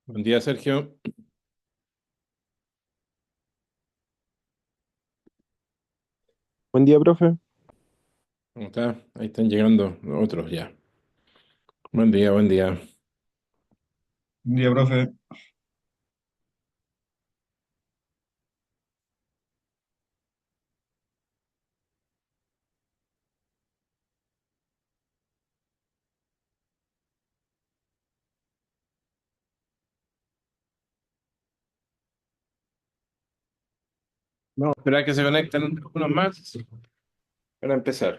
Buen día, Sergio. Buen día, profe. ¿Cómo está? Ahí están llegando los otros ya. Buen día, buen día. Buen día, profe. Vamos a esperar que se conecten unos más para empezar.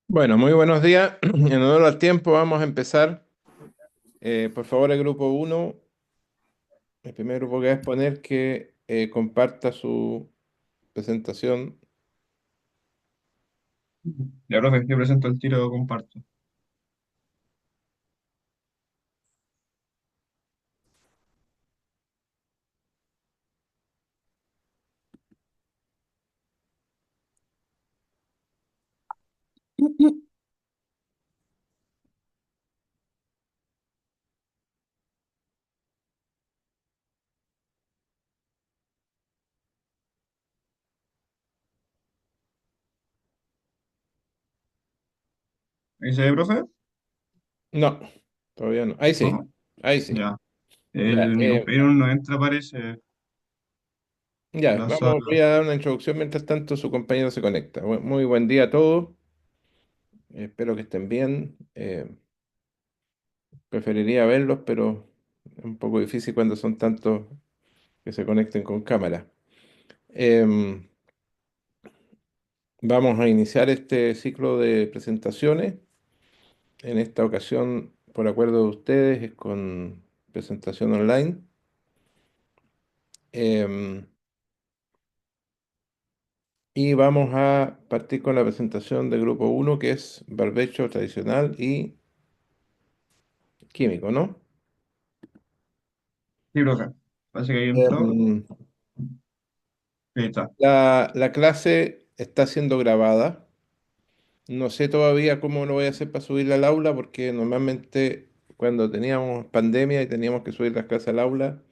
Bueno, muy buenos días. En honor al tiempo, vamos a empezar. Por favor, el grupo uno, el primer grupo que va a exponer, que comparta su presentación. Ya, profe, yo presento el tiro, comparto. ¿Ahí se ve, profe? No, todavía no. Ahí sí, ¿No? ahí sí. Ya. Ya, Mi compañero no entra, parece, ya, la vamos, sala. voy a dar una introducción mientras tanto su compañero se conecta. Muy buen día a todos. Espero que estén bien. Preferiría verlos, pero es un poco difícil cuando son tantos que se conecten con cámara. Em, Vamos a iniciar este ciclo de presentaciones. En esta ocasión, por acuerdo de ustedes, es con presentación online. Em, y vamos a partir con la presentación del grupo uno, que es barbecho tradicional y químico, ¿no? Sí, profe. Parece que ahí entró. Em, Ahí está. la clase está siendo grabada. No sé todavía cómo lo voy a hacer para subirla al aula, porque normalmente cuando teníamos pandemia y teníamos que subir las clases al aula,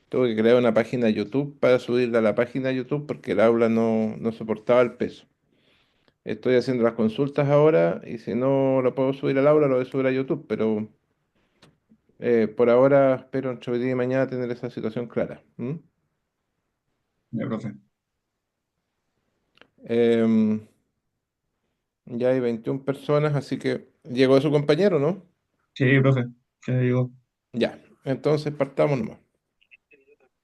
tuve que crear una página de YouTube para subirla a la página de YouTube porque el aula no soportaba el peso. Estoy haciendo las consultas ahora y si no lo puedo subir al aula, lo voy a subir a YouTube, pero Por ahora espero entre hoy día y mañana tener esa situación clara. ¿M? Ya, profe. Em, ya hay 21 personas, así que llegó su compañero, ¿no? Sí, profe. ¿Qué le digo? Ya, entonces partamos nomás.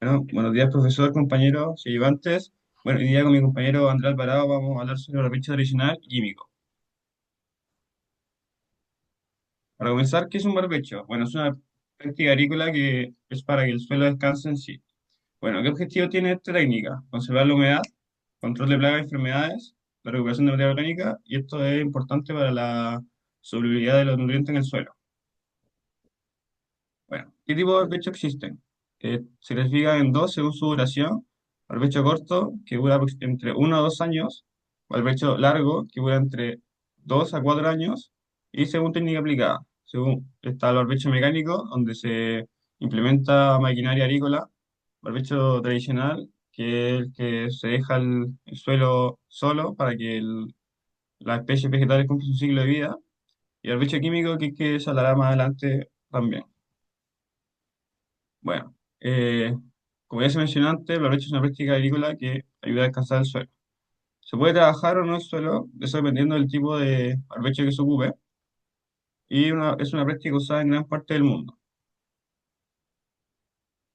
Bueno, buenos días, profesor, compañeros y ayudantes. Bueno, hoy día con mi compañero Andrés Alvarado vamos a hablar sobre la brecha tradicional y químico. Para comenzar, ¿qué es un barbecho? Bueno, es una práctica agrícola que es para que el suelo descanse en sí. Bueno, ¿qué objetivo tiene esta técnica? Conservar la humedad, control de plagas y enfermedades, la recuperación de materia orgánica, y esto es importante para la solubilidad de los nutrientes en el suelo. Bueno, ¿qué tipo de barbecho existen? Se clasifican en dos según su duración. Barbecho corto, que dura entre 1 a 2 años. Barbecho largo, que dura entre 2 a 4 años. Y según técnica aplicada. Según está el barbecho mecánico, donde se implementa maquinaria agrícola. Barbecho tradicional, que es el que se deja el suelo solo para que las especies vegetales cumplan su ciclo de vida. Y barbecho químico, que es que se hablará más adelante también. Bueno, como ya se mencionó antes, el barbecho es una práctica agrícola que ayuda a descansar el suelo. Se puede trabajar o no el suelo, eso dependiendo del tipo de barbecho que se ocupe, y es una práctica usada en gran parte del mundo.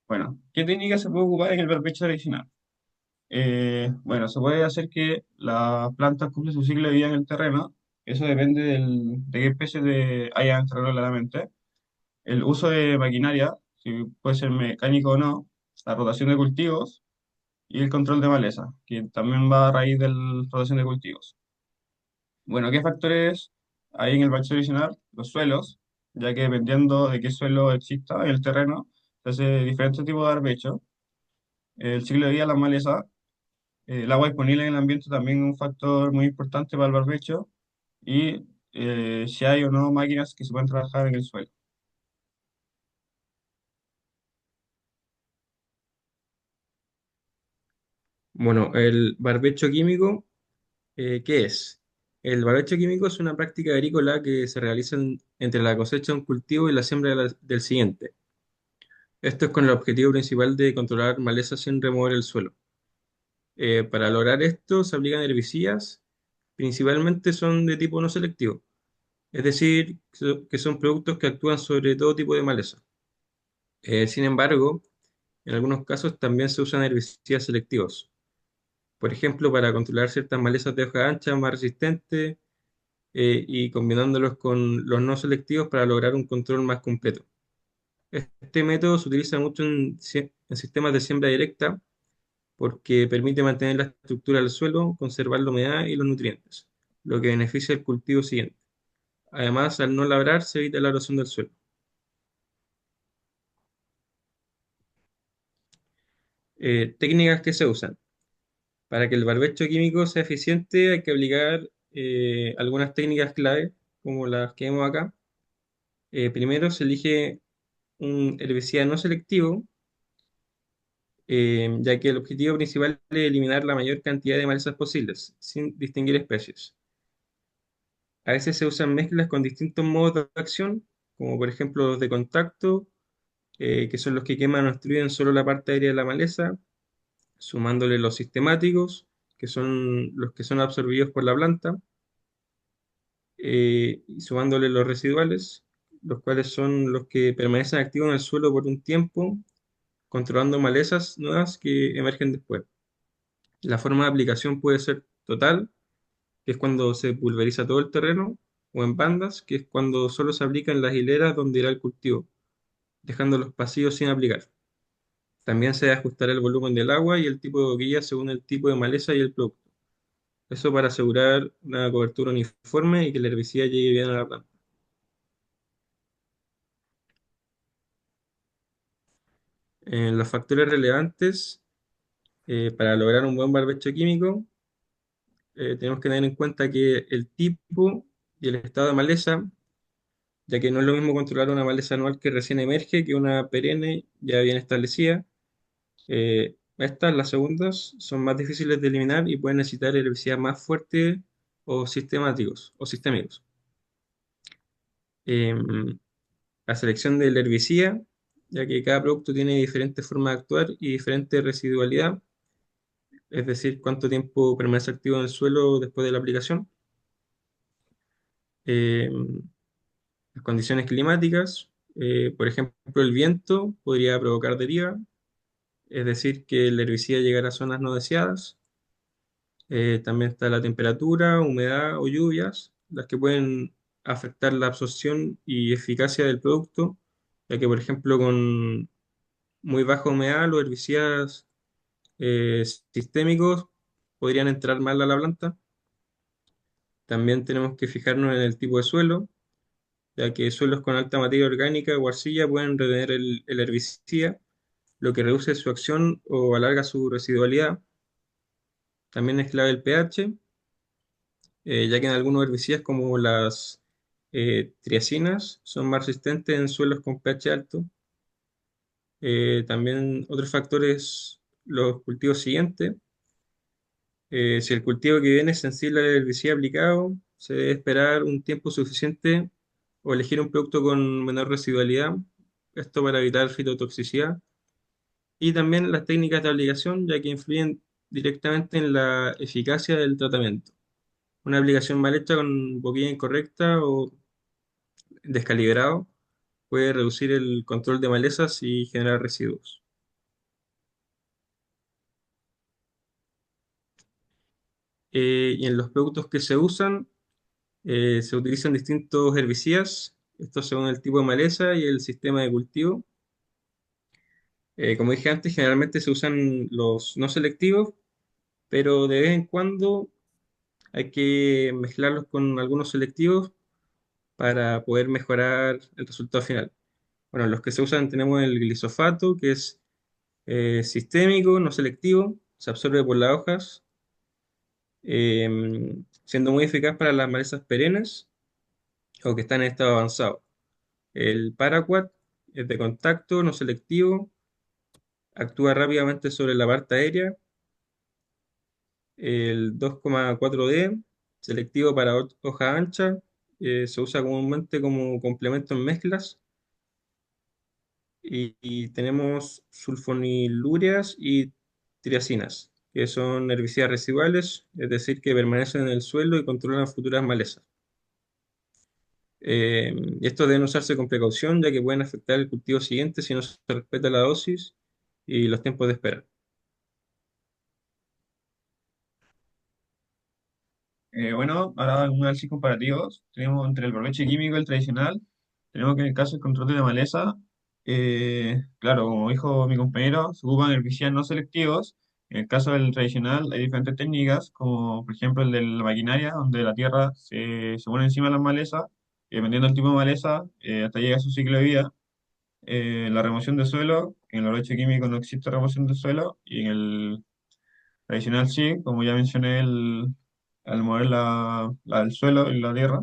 Bueno, ¿qué técnica se puede ocupar en el barbecho tradicional? Bueno, se puede hacer que las plantas cumplan su ciclo de vida en el terreno, eso depende de qué especies haya en el terreno claramente. El uso de maquinaria, si puede ser mecánico o no, la rotación de cultivos, y el control de maleza, que también va a raíz de la rotación de cultivos. Bueno, ¿qué factores hay en el bacheo adicional? Los suelos, ya que dependiendo de qué suelo exista en el terreno, se hace diferentes tipos de barbecho. El ciclo de vida de la maleza, el agua disponible en el ambiente también es un factor muy importante para el barbecho, y si hay o no máquinas que se pueden trabajar en el suelo. Bueno, el barbecho químico, ¿qué es? El barbecho químico es una práctica agrícola que se realiza entre la cosecha de un cultivo y la siembra del siguiente. Esto es con el objetivo principal de controlar malezas sin remover el suelo. Para lograr esto se aplican herbicidas, principalmente son de tipo no selectivo, es decir, que son productos que actúan sobre todo tipo de maleza. Sin embargo, en algunos casos también se usan herbicidas selectivos. Por ejemplo, para controlar ciertas malezas de hoja ancha más resistentes y combinándolos con los no selectivos para lograr un control más completo. Este método se utiliza mucho en sistemas de siembra directa porque permite mantener la estructura del suelo, conservar la humedad y los nutrientes, lo que beneficia al cultivo siguiente. Además, al no labrar se evita la erosión del suelo. Técnicas que se usan. Para que el barbecho químico sea eficiente hay que aplicar algunas técnicas clave, como las que vemos acá. Primero se elige un herbicida no selectivo, ya que el objetivo principal es eliminar la mayor cantidad de malezas posibles, sin distinguir especies. A veces se usan mezclas con distintos modos de acción, como por ejemplo los de contacto, que son los que queman o destruyen solo la parte aérea de la maleza, sumándole los sistemáticos, que son los que son absorbidos por la planta, y sumándole los residuales, los cuales son los que permanecen activos en el suelo por un tiempo, controlando malezas nuevas que emergen después. La forma de aplicación puede ser total, que es cuando se pulveriza todo el terreno, o en bandas, que es cuando solo se aplica en las hileras donde irá el cultivo, dejando los pasillos sin aplicar. También se ajustará el volumen del agua y el tipo de boquilla según el tipo de maleza y el producto. Eso para asegurar una cobertura uniforme y que el herbicida llegue bien a la planta. Los factores relevantes para lograr un buen barbecho químico, tenemos que tener en cuenta que el tipo y el estado de maleza, ya que no es lo mismo controlar una maleza anual que recién emerge que una perenne ya bien establecida. Estas, las segundas, son más difíciles de eliminar y pueden necesitar herbicidas más fuertes o sistemáticos o sistémicos. Eh, la selección del herbicida, ya que cada producto tiene diferentes formas de actuar y diferente residualidad, es decir, cuánto tiempo permanece activo en el suelo después de la aplicación. Eh, las condiciones climáticas, por ejemplo, el viento podría provocar deriva, es decir, que el herbicida llegara a zonas no deseadas. También está la temperatura, humedad o lluvias, las que pueden afectar la absorción y eficacia del producto, ya que, por ejemplo, con muy baja humedad, los herbicidas eh, sistémicos podrían entrar mal a la planta. También tenemos que fijarnos en el tipo de suelo, ya que suelos con alta materia orgánica o arcilla pueden retener el herbicida, lo que reduce su acción o alarga su residualidad. También es clave el pH, ya que en algunos herbicidas como las triacinas son más resistentes en suelos con pH alto. También otros factores, los cultivos siguientes. Si el cultivo que viene es sensible al herbicida aplicado, se debe esperar un tiempo suficiente o elegir un producto con menor residualidad, esto para evitar fitotoxicidad. Y también las técnicas de aplicación, ya que influyen directamente en la eficacia del tratamiento. Una aplicación mal hecha con boquilla incorrecta o descalibrado puede reducir el control de malezas y generar residuos. Y en los productos que se usan, se utilizan distintos herbicidas, esto según el tipo de maleza y el sistema de cultivo. Como dije antes, generalmente se usan los no selectivos, pero de vez en cuando hay que mezclarlos con algunos selectivos para poder mejorar el resultado final. Bueno, los que se usan tenemos el glisofato, que es sistémico, no selectivo, se absorbe por las hojas, siendo muy eficaz para las malezas perennes o que están en estado avanzado. El Paraquat es de contacto, no selectivo, actúa rápidamente sobre la parte aérea. El 2,4-D, selectivo para hoja ancha, se usa comúnmente como complemento en mezclas. Y tenemos sulfonilúreas y triacinas, que son herbicidas residuales, es decir, que permanecen en el suelo y controlan futuras malezas. Y estos deben usarse con precaución, ya que pueden afectar el cultivo siguiente si no se respeta la dosis y los tiempos de espera. Bueno, ahora un análisis comparativo. Tenemos entre el barbecho químico y el tradicional. Tenemos que en el caso del control de la maleza, claro, como dijo mi compañero, se ocupan herbicidas no selectivos. En el caso del tradicional hay diferentes técnicas, como por ejemplo el de la maquinaria, donde la tierra se pone encima de las malezas, y dependiendo del tipo de maleza, hasta llega a su ciclo de vida. La remoción de suelo, en el barbecho químico no existe remoción de suelo, y en el tradicional sí, como ya mencioné, al mover el suelo y la tierra.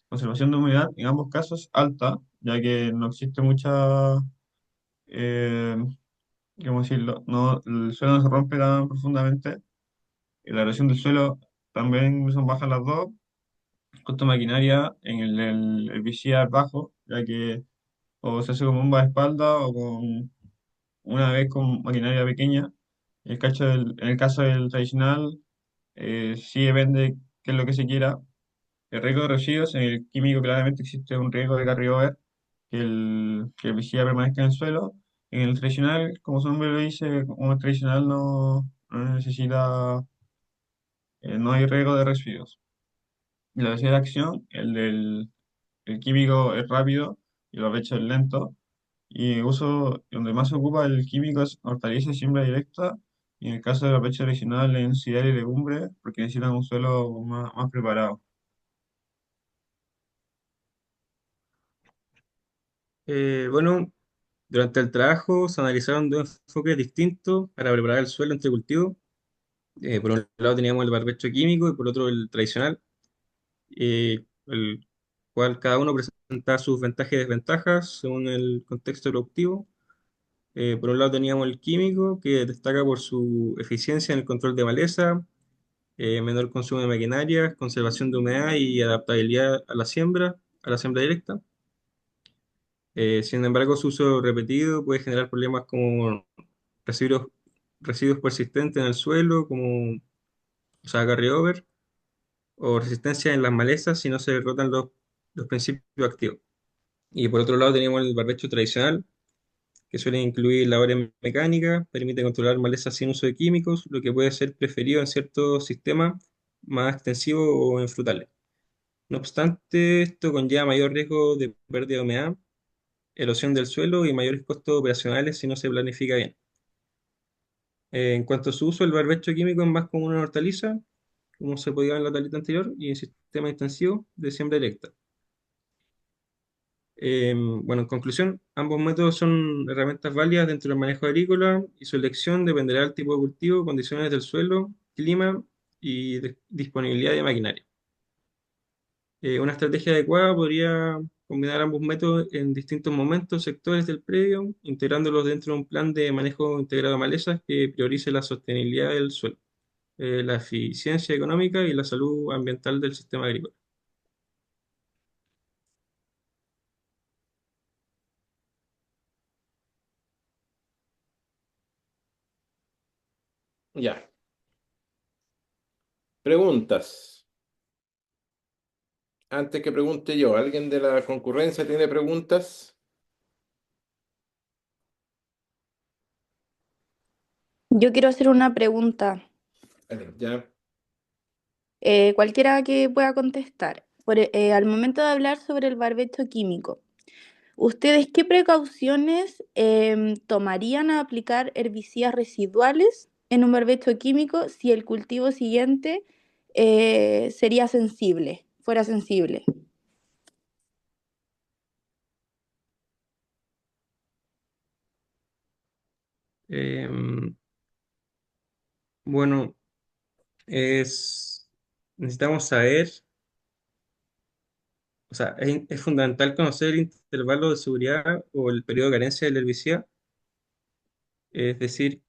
Conservación de humedad en ambos casos alta, ya que no existe mucha, eh, ¿cómo decirlo? No, el suelo no se rompe tan profundamente. Y la erosión del suelo también son bajas las dos. Costo de maquinaria en el VCR bajo, ya que o se hace con bomba de espalda o con una vez con maquinaria pequeña. En el caso del tradicional, sí depende qué es lo que se quiera. El riesgo de residuos, en el químico claramente existe un riesgo de carryover, que el pesticida permanezca en el suelo. En el tradicional, como su nombre lo dice, como es tradicional no necesita, no hay riesgo de residuos. Y la velocidad de acción, el químico es rápido y el barbecho es lento. Y uso, donde más se ocupa el químico es hortalizas y siembra directa. Y en el caso del barbecho tradicional en cereal y legumbre, porque necesitan un suelo más preparado. Bueno, durante el trabajo se analizaron dos enfoques distintos para preparar el suelo entre cultivos. Por un lado teníamos el barbecho químico y por otro el tradicional, el cual cada uno presentaba sus ventajas y desventajas según el contexto productivo. Por un lado teníamos el químico, que destaca por su eficiencia en el control de maleza, menor consumo de maquinaria, conservación de humedad y adaptabilidad a la siembra directa. Sin embargo, su uso repetido puede generar problemas como residuos, residuos persistentes en el suelo, como, o sea, carryover, o resistencia en las malezas si no se derrotan los principios activos. Y por otro lado tenemos el barbecho tradicional, que suele incluir labores mecánicas, permite controlar malezas sin uso de químicos, lo que puede ser preferido en ciertos sistemas más extensivos o en frutales. No obstante, esto conlleva mayor riesgo de pérdida de humedad, erosión del suelo y mayores costos operacionales si no se planifica bien. En cuanto a su uso, el barbecho químico es más común en hortalizas, como se podía ver en la tablita anterior, y en sistemas intensivos de siembra directa. Bueno, en conclusión, ambos métodos son herramientas válidas dentro del manejo agrícola y su elección dependerá del tipo de cultivo, condiciones del suelo, clima y disponibilidad de maquinaria. Una estrategia adecuada podría combinar ambos métodos en distintos momentos, sectores del predio, integrándolos dentro de un plan de manejo integrado de malezas que priorice la sostenibilidad del suelo, la eficiencia económica y la salud ambiental del sistema agrícola. Ya. Preguntas. Antes que pregunte yo, ¿alguien de la concurrencia tiene preguntas? Yo quiero hacer una pregunta, Vale, ya. cualquiera que pueda contestar. Al momento de hablar sobre el barbecho químico, ¿ustedes qué precauciones tomarían a aplicar herbicidas residuales en un barbecho químico si el cultivo siguiente sería sensible, fuera sensible? Em, bueno, necesitamos saber, o sea, es fundamental conocer el intervalo de seguridad o el periodo de carencia del herbicida, es decir,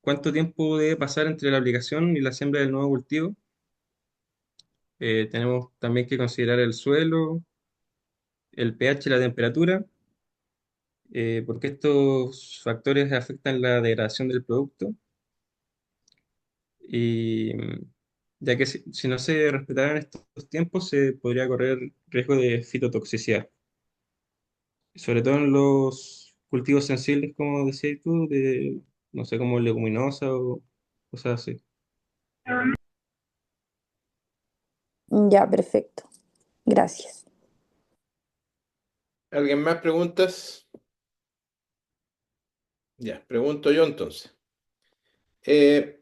cuánto tiempo debe pasar entre la aplicación y la siembra del nuevo cultivo. Tenemos también que considerar el suelo, el pH y la temperatura, porque estos factores afectan la degradación del producto y ya que si no se respetaran estos tiempos se podría correr riesgo de fitotoxicidad, sobre todo en los cultivos sensibles, como decías tú, de, no sé, como leguminosa o cosas así. Ya, perfecto. Gracias. ¿Alguien más preguntas? Ya, pregunto yo entonces. Eh,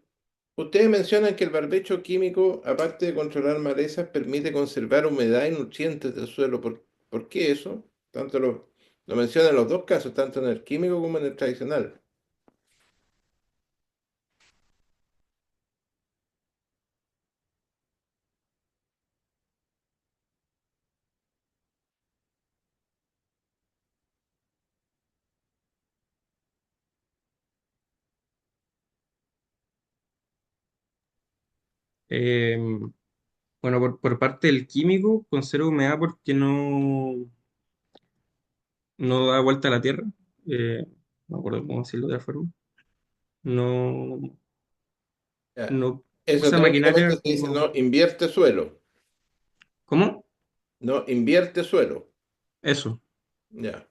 Ustedes mencionan que el barbecho químico, aparte de controlar malezas, permite conservar humedad y nutrientes del suelo. ¿Por qué eso? Lo mencionan en los dos casos, tanto en el químico como en el tradicional. Eh, bueno, por parte del químico, conserva humedad porque no da vuelta a la tierra. No me acuerdo cómo decirlo de otra forma. No, Ya. no Eso usa técnicamente maquinaria se dice como... no invierte suelo. ¿Cómo? No invierte suelo. Eso. Ya.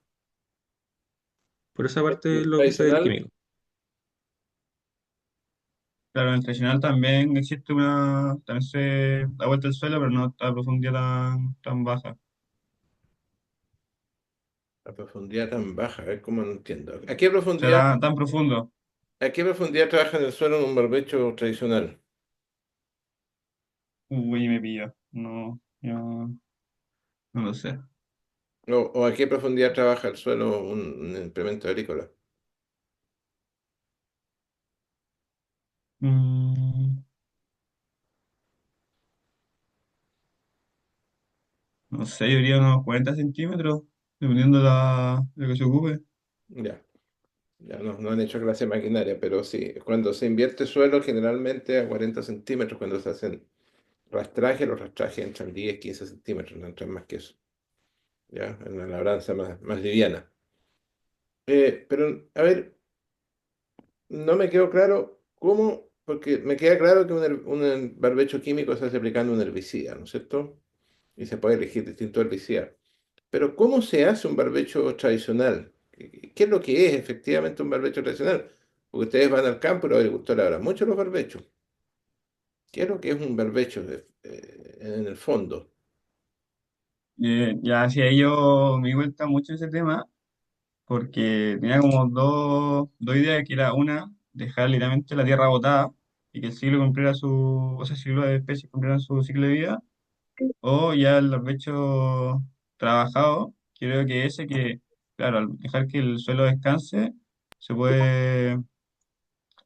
Por esa parte es El lo que sé del tradicional, químico. Claro, en el tradicional también existe también se da vuelta el suelo, pero no a profundidad tan baja. a profundidad tan baja, a ver cómo no entiendo. O sea, tan profundo. ¿A qué profundidad trabaja en el suelo en un barbecho tradicional? Uy, me pillo. No, yo no lo sé. ¿O a qué profundidad trabaja el suelo un implemento agrícola? Mm, no sé, yo diría unos 40 centímetros, dependiendo de lo que se ocupe. Ya, ya no han hecho clase de maquinaria, pero sí, cuando se invierte suelo generalmente a 40 centímetros, cuando se hacen rastrajes, los rastrajes entran 10, 15 centímetros, no entran más que eso, ya, en la labranza más liviana. Pero, a ver, no me quedó claro cómo, porque me queda claro que un barbecho químico se hace aplicando un herbicida, ¿no es cierto? Y se puede elegir distintos herbicidas. Pero ¿cómo se hace un barbecho tradicional? ¿Qué es lo que es efectivamente un barbecho tradicional? Porque ustedes van al campo y los agricultores hablan mucho de los barbechos. ¿Qué es lo que es un barbecho en el fondo? Ya hacía yo me di vuelta mucho ese tema porque tenía como dos ideas, que era una, dejar literalmente la tierra botada y que el ciclo cumpliera o sea, el ciclo de especies cumplieran su ciclo de vida, o ya el barbecho trabajado, creo que ese que, claro, al dejar que el suelo descanse, se puede,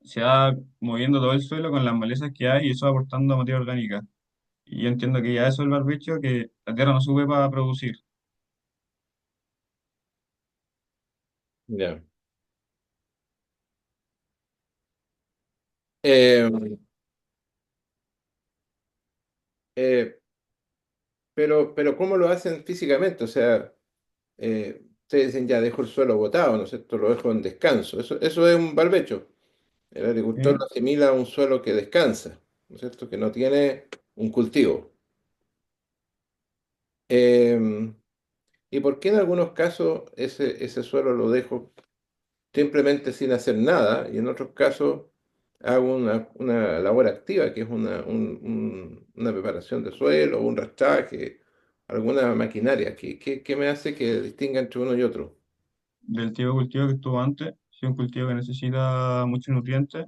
se va moviendo todo el suelo con las malezas que hay y eso va aportando materia orgánica. Y yo entiendo que ya eso es el barbecho, que la tierra no sube para producir. Ya. Eh, eh, pero ¿cómo lo hacen físicamente? O sea, ustedes dicen ya dejo el suelo botado, ¿no es cierto? Lo dejo en descanso. Eso es un barbecho. El agricultor ¿Sí? lo asimila a un suelo que descansa, ¿no es cierto? Que no tiene un cultivo. Eh, ¿Y por qué en algunos casos ese suelo lo dejo simplemente sin hacer nada y en otros casos hago una labor activa, que es una preparación de suelo, un rastraje, alguna maquinaria? ¿Qué me hace que distinga entre uno y otro? Del tipo de cultivo que estuvo antes, si es un cultivo que necesita muchos nutrientes,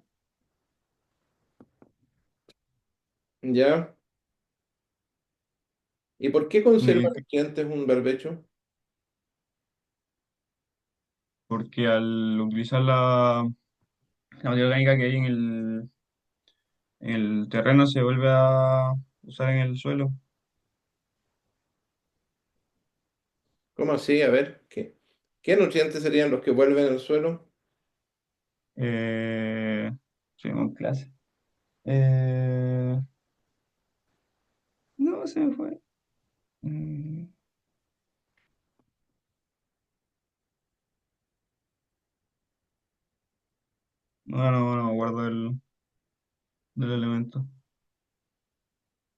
¿Ya? ¿Y por qué conserva eh, nutrientes un barbecho? porque al utilizar la materia orgánica que hay en el terreno se vuelve a usar en el suelo. ¿Cómo así? A ver, ¿qué nutrientes serían los que vuelven al suelo? Eh, sí, en clase. Eh, no, se me fue. Mm, no me acuerdo del elemento.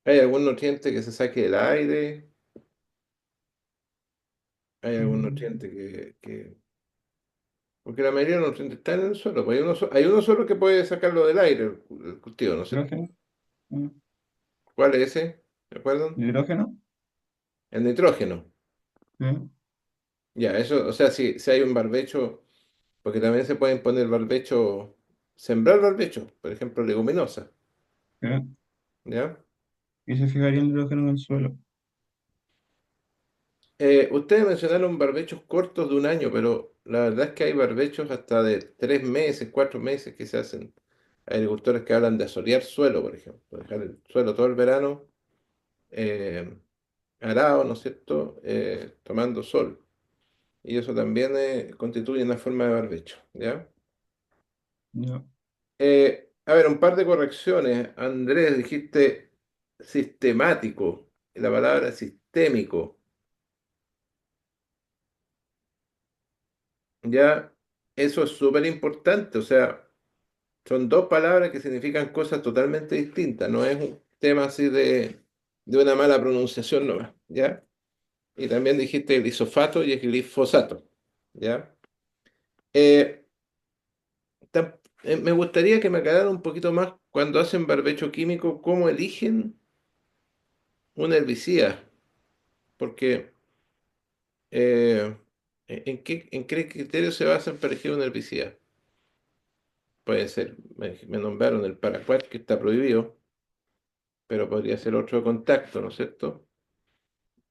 ¿Hay algún nutriente que se saque del aire? ¿Hay algún Mm, nutriente porque la mayoría de los nutrientes están en el suelo, pues hay uno solo que puede sacarlo del aire, el cultivo, ¿no es cierto? ¿Hidrógeno? Mm, ¿Cuál es ese? ¿Me acuerdan? ¿hidrógeno? El nitrógeno. Sí, Ya, eso, o sea, si hay un barbecho, porque también se pueden poner barbecho, sembrar barbecho, por ejemplo, leguminosa, sí. ¿ya? Y se fijaría el hidrógeno en el suelo. Ustedes mencionaron barbechos cortos de un año, pero la verdad es que hay barbechos hasta de 3 meses, 4 meses que se hacen. Hay agricultores que hablan de asolear suelo, por ejemplo, dejar el suelo todo el verano eh, arado, ¿no es cierto?, tomando sol. Y eso también constituye una forma de barbecho, ¿ya? Ya. A ver, un par de correcciones. Andrés, dijiste sistemático, y la palabra sistémico, ¿ya? Eso es súper importante, o sea, son dos palabras que significan cosas totalmente distintas, no es un tema así de una mala pronunciación nomás, ¿ya? Y también dijiste glisofato y glifosato, ¿ya? Eh, Me gustaría que me aclarara un poquito más cuando hacen barbecho químico, cómo eligen un herbicida, porque ¿en qué criterio se basan para elegir un herbicida? Puede ser, me nombraron el paraquat que está prohibido, pero podría ser otro de contacto, ¿no es cierto?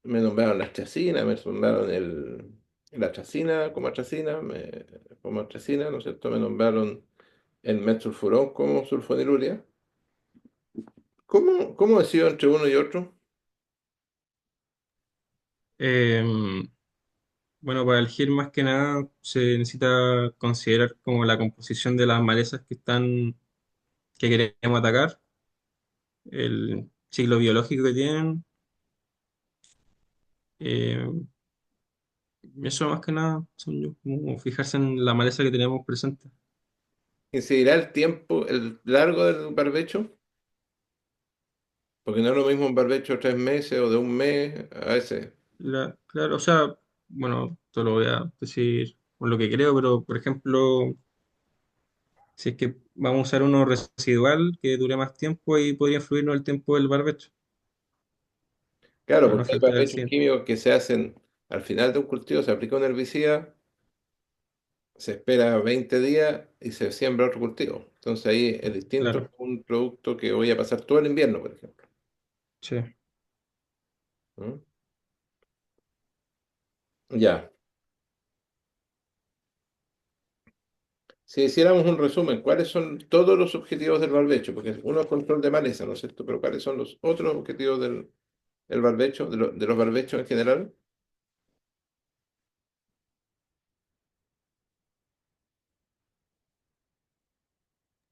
Me nombraron la astracina, me nombraron la atracina como atracina, ¿no es cierto? Me nombraron el metsulfurón como sulfonilurea. ¿Cómo decido entre uno y otro? Em, bueno, para elegir más que nada se necesita considerar como la composición de las malezas que queremos atacar, el ciclo biológico que tienen, eh, Eso más que nada, son yo, como fijarse en la maleza que tenemos presente. ¿Incidirá el tiempo, el largo del barbecho? Porque no es lo mismo un barbecho de 3 meses o de un mes, a veces. Claro, o sea, bueno, te lo voy a decir por lo que creo, pero por ejemplo, si es que vamos a usar uno residual que dure más tiempo, ahí podría influirnos el tiempo del barbecho, Claro, para no porque hay afectar al barbechos siguiente. químicos que se hacen al final de un cultivo, se aplica un herbicida, se espera 20 días y se siembra otro cultivo. Entonces ahí es distinto a Claro, un producto que voy a pasar todo el invierno, por ejemplo. sí. ¿Mm? Ya. Si hiciéramos un resumen, ¿cuáles son todos los objetivos del barbecho? Porque uno es control de maleza, ¿no es cierto? Pero ¿cuáles son los otros objetivos del barbecho, de los barbechos en general?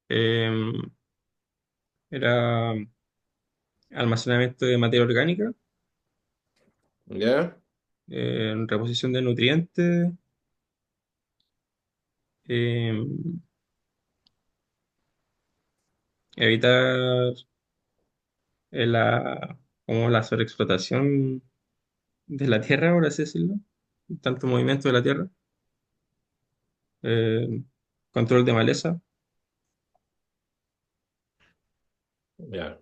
Em, Era almacenamiento de materia orgánica, ¿Ya? reposición de nutrientes, em, evitar como la sobreexplotación de la tierra, por así decirlo, tanto movimiento de la tierra, eh, control de maleza, Ya.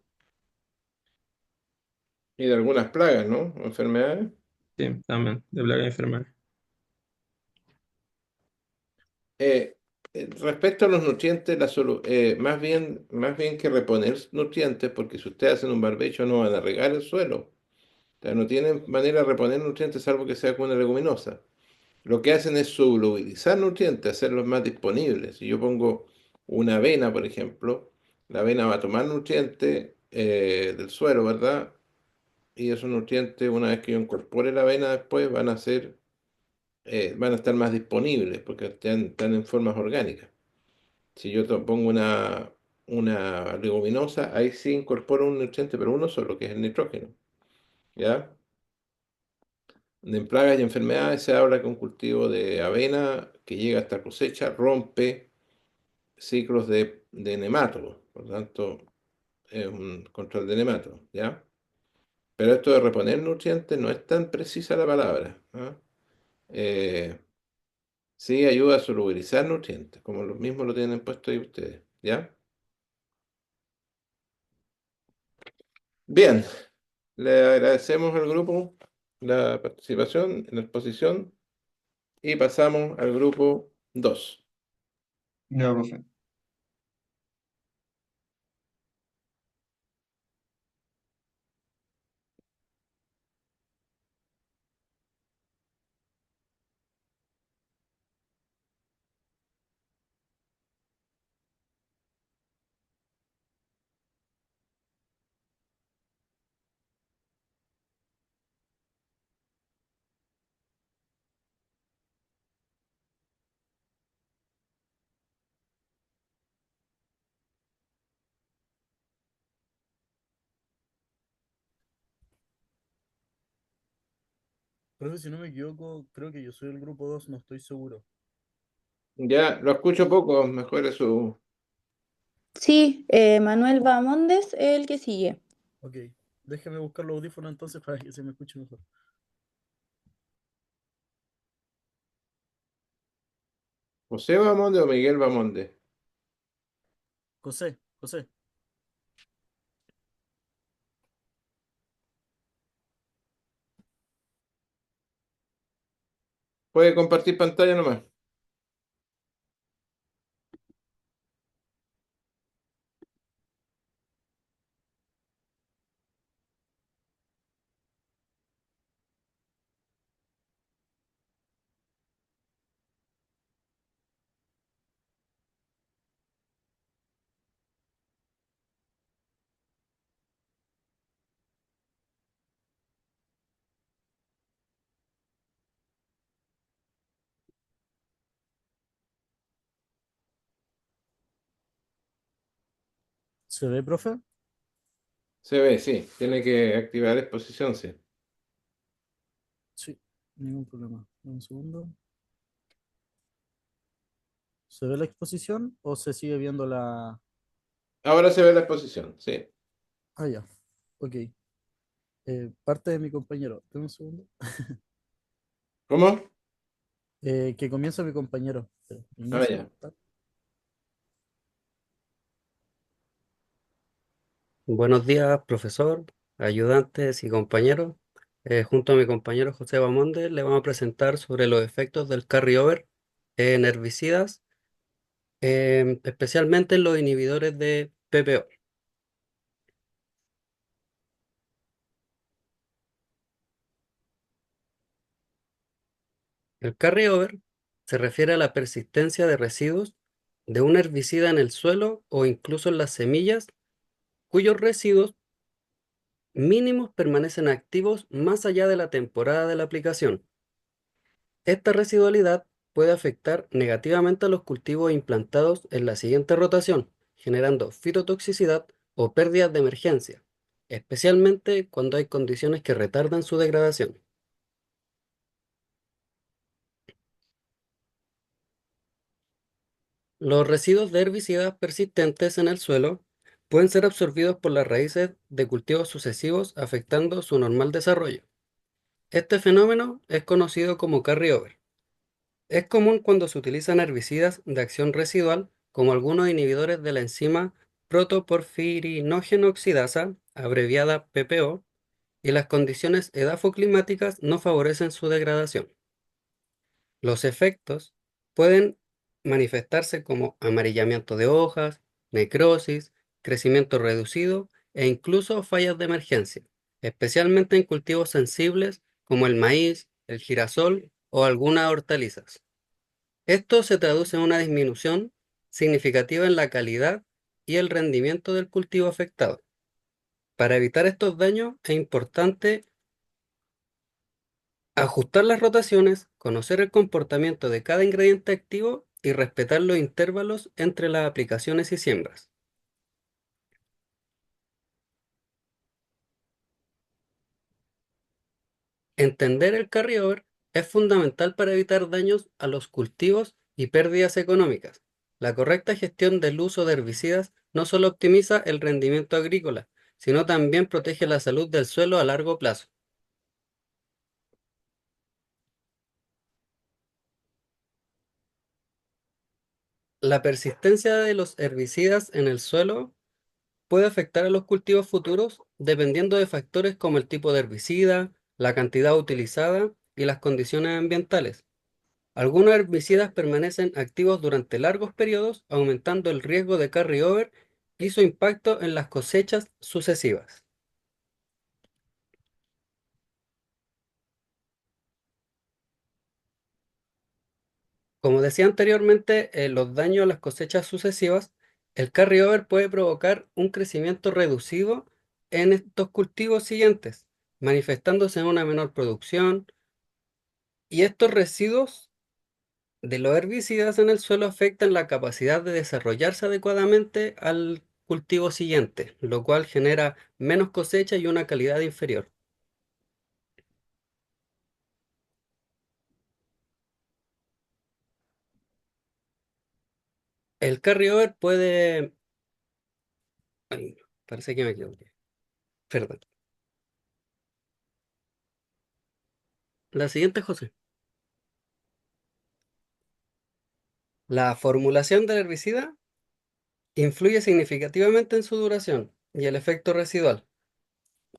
Y de algunas plagas, ¿no? O enfermedades. sí, también, de plagas y enfermedades. Eh, respecto a los nutrientes, más bien que reponer nutrientes, porque si ustedes hacen un barbecho no van a regar el suelo. O sea, no tienen manera de reponer nutrientes salvo que sea con una leguminosa. Lo que hacen es solubilizar nutrientes, hacerlos más disponibles. Si yo pongo una avena, por ejemplo, la avena va a tomar nutrientes del suelo, ¿verdad? Y esos nutrientes, una vez que yo incorpore la avena después, van a estar más disponibles porque están en formas orgánicas. Si yo pongo una leguminosa, ahí sí incorporo un nutriente, pero uno solo, que es el nitrógeno. ¿Ya? En plagas y enfermedades se habla que un cultivo de avena que llega hasta cosecha rompe ciclos de nematodos. Por lo tanto, es un control de nematodos. ¿Ya? Pero esto de reponer nutrientes no es tan precisa la palabra. ¿Ah? Eh, sí ayuda a solubilizar nutrientes, como los mismos lo tienen puesto ahí ustedes. ¿Ya? Bien. Le agradecemos al grupo la participación en la exposición y pasamos al grupo 2. Ya, profe. Profe, si no me equivoco, creo que yo soy el grupo 2, no estoy seguro. Ya lo escucho poco, mejore su... Sí, Manuel Bamondes, el que sigue. Ok, déjeme buscar los audífonos entonces para que se me escuche mejor. ¿José Bamonde o Miguel Bamonde? José, José, Puede compartir pantalla nomás. ¿se ve, profe? Se ve, sí. Tiene que activar exposición, sí. Sí. Ningún problema. Un segundo. ¿Se ve la exposición o se sigue viendo la...? Ahora se ve la exposición, sí. Ah, ya. Ok. Parte de mi compañero. Dame un segundo. ¿Cómo? Que comienza mi compañero. Ah, Inicio. ya. Buenos días, profesor, ayudantes y compañeros. Junto a mi compañero José Bamonde, le vamos a presentar sobre los efectos del carryover en herbicidas, especialmente en los inhibidores de PPO. El carryover se refiere a la persistencia de residuos de un herbicida en el suelo o incluso en las semillas, cuyos residuos mínimos permanecen activos más allá de la temporada de la aplicación. Esta residualidad puede afectar negativamente a los cultivos implantados en la siguiente rotación, generando fitotoxicidad o pérdidas de emergencia, especialmente cuando hay condiciones que retardan su degradación. Los residuos de herbicidas persistentes en el suelo pueden ser absorbidos por las raíces de cultivos sucesivos, afectando su normal desarrollo. Este fenómeno es conocido como carryover. Es común cuando se utilizan herbicidas de acción residual, como algunos inhibidores de la enzima protoporfirinógeno oxidasa, abreviada PPO, y las condiciones edafoclimáticas no favorecen su degradación. Los efectos pueden manifestarse como amarillamiento de hojas, necrosis, crecimiento reducido e incluso fallas de emergencia, especialmente en cultivos sensibles como el maíz, el girasol o algunas hortalizas. Esto se traduce en una disminución significativa en la calidad y el rendimiento del cultivo afectado. Para evitar estos daños es importante ajustar las rotaciones, conocer el comportamiento de cada ingrediente activo y respetar los intervalos entre las aplicaciones y siembras. Entender el carryover es fundamental para evitar daños a los cultivos y pérdidas económicas. La correcta gestión del uso de herbicidas no solo optimiza el rendimiento agrícola, sino también protege la salud del suelo a largo plazo. La persistencia de los herbicidas en el suelo puede afectar a los cultivos futuros dependiendo de factores como el tipo de herbicida, la cantidad utilizada y las condiciones ambientales. Algunos herbicidas permanecen activos durante largos periodos, aumentando el riesgo de carryover y su impacto en las cosechas sucesivas. Como decía anteriormente, los daños a las cosechas sucesivas, el carryover puede provocar un crecimiento reducido en estos cultivos siguientes, manifestándose en una menor producción, y estos residuos de los herbicidas en el suelo afectan la capacidad de desarrollarse adecuadamente al cultivo siguiente, lo cual genera menos cosecha y una calidad inferior. El carryover puede... Ay, parece que me equivoqué. Perdón. La siguiente, José. La formulación del herbicida influye significativamente en su duración y el efecto residual,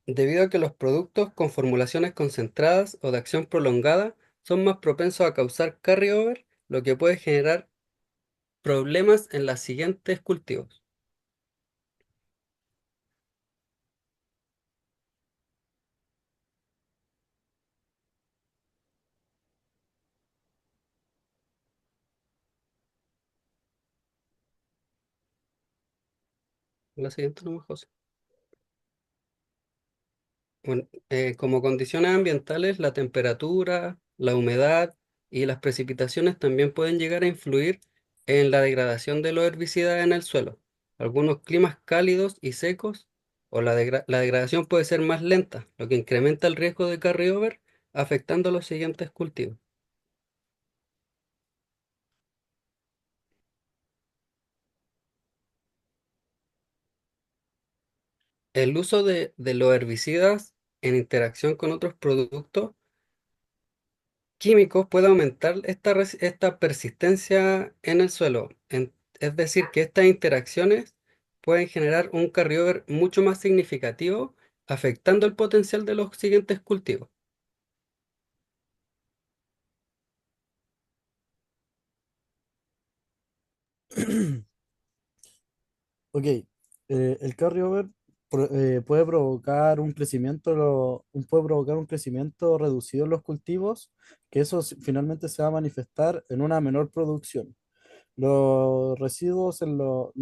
debido a que los productos con formulaciones concentradas o de acción prolongada son más propensos a causar carryover, lo que puede generar problemas en los siguientes cultivos. La siguiente nomás, José. Bueno, como condiciones ambientales, la temperatura, la humedad y las precipitaciones también pueden llegar a influir en la degradación de los herbicidas en el suelo. Algunos climas cálidos y secos o la degradación puede ser más lenta, lo que incrementa el riesgo de carryover afectando los siguientes cultivos. El uso de los herbicidas en interacción con otros productos químicos puede aumentar esta persistencia en el suelo. Es decir, que estas interacciones pueden generar un carryover mucho más significativo, afectando el potencial de los siguientes cultivos. Ok, el carryover puede provocar puede provocar un crecimiento reducido en los cultivos, que finalmente se va a manifestar en una menor producción. Los residuos de los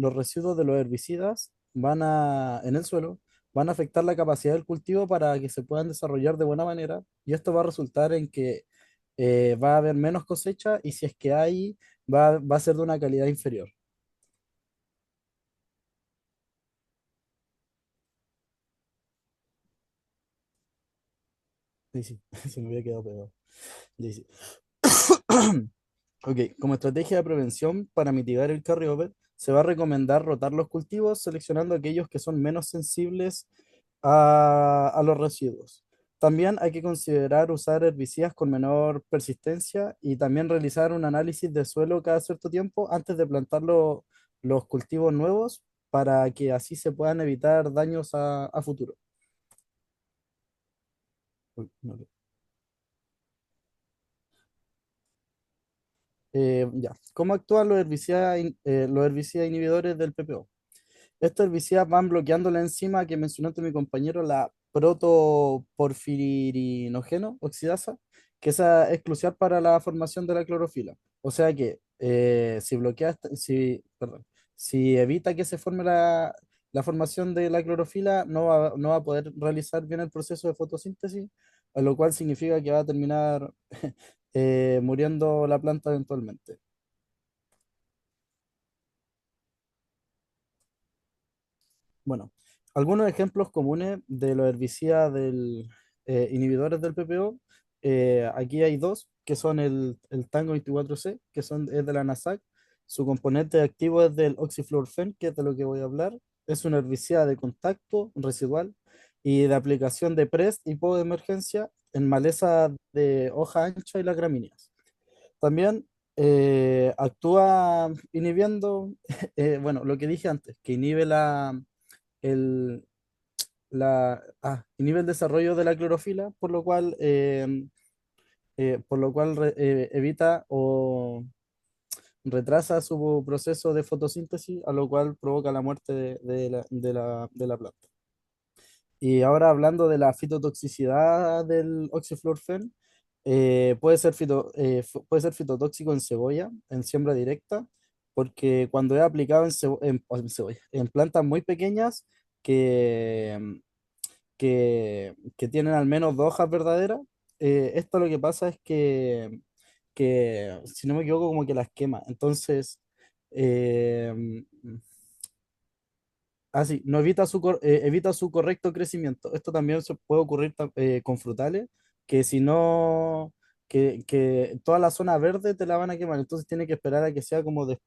herbicidas en el suelo van a afectar la capacidad del cultivo para que se puedan desarrollar de buena manera, y esto va a resultar en que va a haber menos cosecha, y si es que hay, va a ser de una calidad inferior. Sí, sí, se me había quedado pegado. Dice, ok, como estrategia de prevención para mitigar el carryover, se va a recomendar rotar los cultivos seleccionando aquellos que son menos sensibles a los residuos. También hay que considerar usar herbicidas con menor persistencia, y también realizar un análisis de suelo cada cierto tiempo antes de plantar los cultivos nuevos, para que así se puedan evitar daños a futuro. Uy, no. Ya. ¿Cómo actúan los herbicidas inhibidores del PPO? Estos herbicidas van bloqueando la enzima que mencionó antes mi compañero, la protoporfirinógeno oxidasa, que esa es crucial para la formación de la clorofila. O sea que perdón, si evita que se forme la formación de la clorofila, no va a poder realizar bien el proceso de fotosíntesis, a lo cual significa que va a terminar muriendo la planta eventualmente. Bueno, algunos ejemplos comunes de los inhibidores del PPO, aquí hay dos, que son el Tango 24C, es de la NASAC. Su componente activo es del oxiflurfen, que es de lo que voy a hablar. Es un herbicida de contacto residual y de aplicación de PRES y de emergencia en maleza de hoja ancha y las gramíneas. También actúa inhibiendo, bueno, lo que dije antes, que inhibe el, inhibe el desarrollo de la clorofila, por lo cual evita o retrasa su proceso de fotosíntesis, a lo cual provoca la muerte de la planta. Y ahora, hablando de la fitotoxicidad del oxiflorfen, puede ser fitotóxico en cebolla, en siembra directa, porque cuando es aplicado en plantas muy pequeñas que, que tienen al menos dos hojas verdaderas, esto lo que pasa es que, si no me equivoco, como que las quema. Entonces, eh, sí, no evita su correcto crecimiento. Esto también se puede ocurrir con frutales, que si no, que toda la zona verde te la van a quemar. Entonces tiene que esperar a que sea como eh,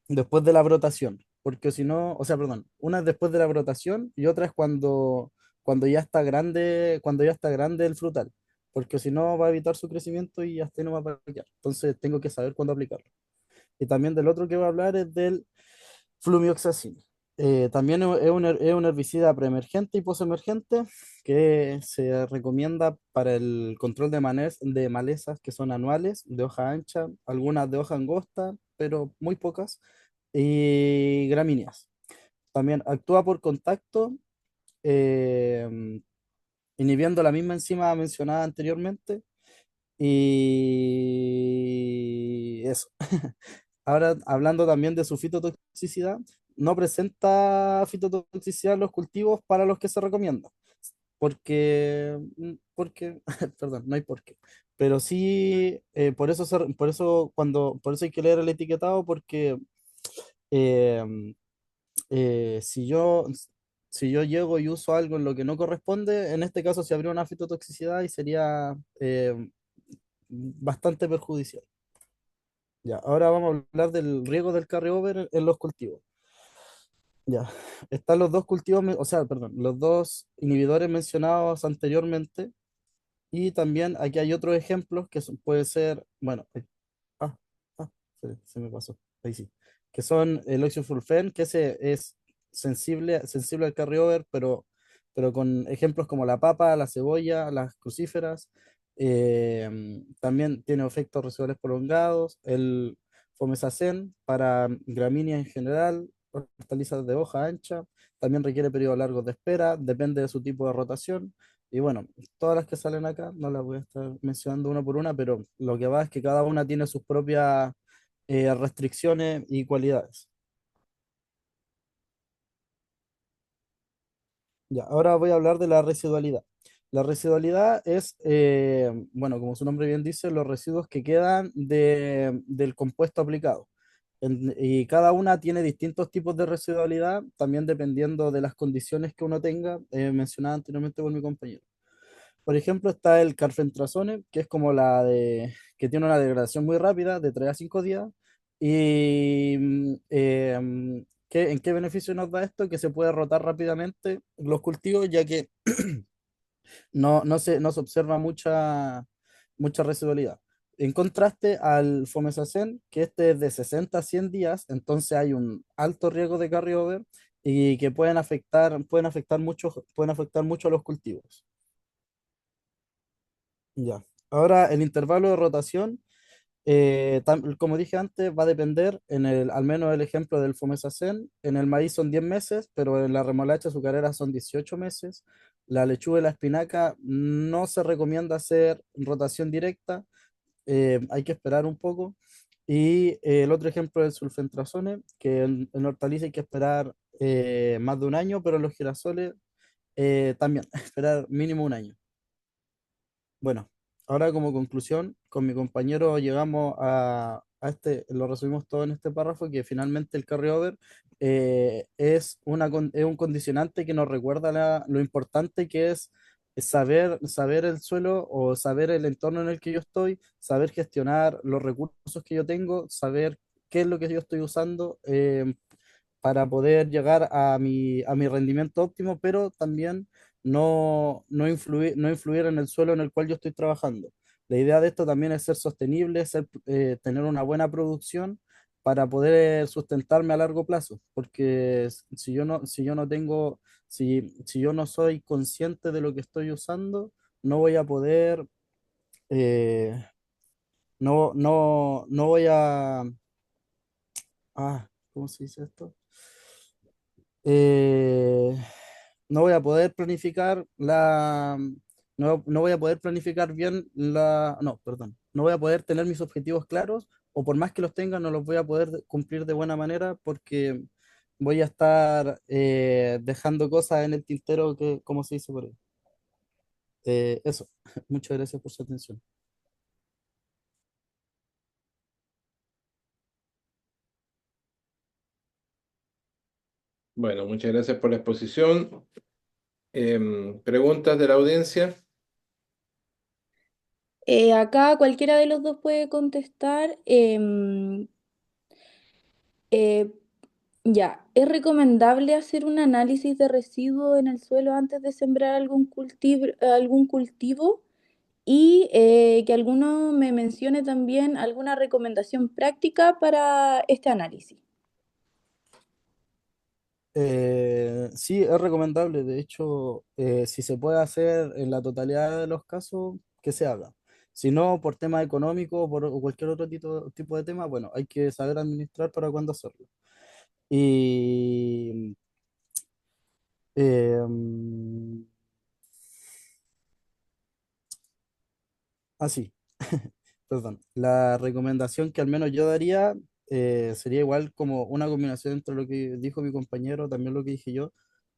después de la brotación. Porque si no, o sea, perdón, una es después de la brotación y otra es cuando ya está grande el frutal. Porque si no, va a evitar su crecimiento y hasta ahí no va a quedar. Entonces tengo que saber cuándo aplicarlo. Y también del otro que voy a hablar es del flumioxacin. También es un herbicida preemergente y posemergente, que se recomienda para el control de malezas que son anuales, de hoja ancha, algunas de hoja angosta, pero muy pocas, y gramíneas. También actúa por contacto, eh, inhibiendo la misma enzima mencionada anteriormente, y eso. Ahora, hablando también de su fitotoxicidad, no presenta fitotoxicidad en los cultivos para los que se recomienda, porque, perdón, no hay por qué. Pero sí, por eso hay que leer el etiquetado, porque eh, si yo, si yo llego y uso algo en lo que no corresponde, en este caso se habría una fitotoxicidad y sería bastante perjudicial. Ya, ahora vamos a hablar del riego del carryover en los cultivos. Ya, están los dos cultivos, o sea, perdón, los dos inhibidores mencionados anteriormente y también aquí hay otros ejemplos que puede ser, bueno, ah, ah, se me pasó, ahí sí, que son el oxysulfén, que ese es sensible al carryover, pero con ejemplos como la papa, la cebolla, las crucíferas, también tiene efectos residuales prolongados, el fomesacén para gramíneas en general, hortalizas de hoja ancha, también requiere periodos largos de espera, depende de su tipo de rotación. Y bueno, todas las que salen acá, no las voy a estar mencionando una por una, pero lo que va es que cada una tiene sus propias restricciones y cualidades. Ya, ahora voy a hablar de la residualidad. La residualidad es, bueno, como su nombre bien dice, los residuos que quedan del compuesto aplicado. Y cada una tiene distintos tipos de residualidad, también dependiendo de las condiciones que uno tenga, mencionada anteriormente por mi compañero. Por ejemplo, está el carfentrazone, que es como que tiene una degradación muy rápida, de 3 a 5 días. ¿Y en qué beneficio nos da esto? Que se puede rotar rápidamente los cultivos, ya que no se observa mucha residualidad. En contraste al fomesacén, que este es de 60 a 100 días, entonces hay un alto riesgo de carryover y que pueden afectar mucho a los cultivos. Ya. Ahora, el intervalo de rotación, como dije antes, va a depender, al menos el ejemplo del fomesacén, en el maíz son 10 meses, pero en la remolacha azucarera son 18 meses. La lechuga y la espinaca no se recomienda hacer rotación directa, hay que esperar un poco. Y el otro ejemplo es el sulfentrazone, que en hortaliza hay que esperar más de un año, pero en los girasoles también, esperar mínimo un año. Bueno, ahora como conclusión, con mi compañero llegamos lo resumimos todo en este párrafo, que finalmente el carryover es un condicionante que nos recuerda lo importante que es saber el suelo o saber el entorno en el que yo estoy, saber gestionar los recursos que yo tengo, saber qué es lo que yo estoy usando, para poder llegar a mi rendimiento óptimo, pero también no influir en el suelo en el cual yo estoy trabajando. La idea de esto también es ser sostenible, tener una buena producción para poder sustentarme a largo plazo, porque si yo no soy consciente de lo que estoy usando, no voy a poder, eh, no voy ¿cómo se dice esto? eh, no voy a poder planificar no voy a poder planificar bien no, perdón, no voy a poder tener mis objetivos claros o por más que los tenga no los voy a poder cumplir de buena manera porque voy a estar dejando cosas en el tintero que, como se dice por ahí. Eso, muchas gracias por su atención. Bueno, muchas gracias por la exposición. ¿Preguntas de la audiencia? Acá cualquiera de los dos puede contestar. Eh, ya, ¿es recomendable hacer un análisis de residuos en el suelo antes de sembrar algún cultivo? Y que alguno me mencione también alguna recomendación práctica para este análisis. Sí, es recomendable. De hecho, si se puede hacer en la totalidad de los casos, que se haga. Si no, por tema económico o cualquier otro tipo de tema, bueno, hay que saber administrar para cuándo hacerlo. Y mm, así, perdón. La recomendación que al menos yo daría sería igual como una combinación entre lo que dijo mi compañero, también lo que dije yo,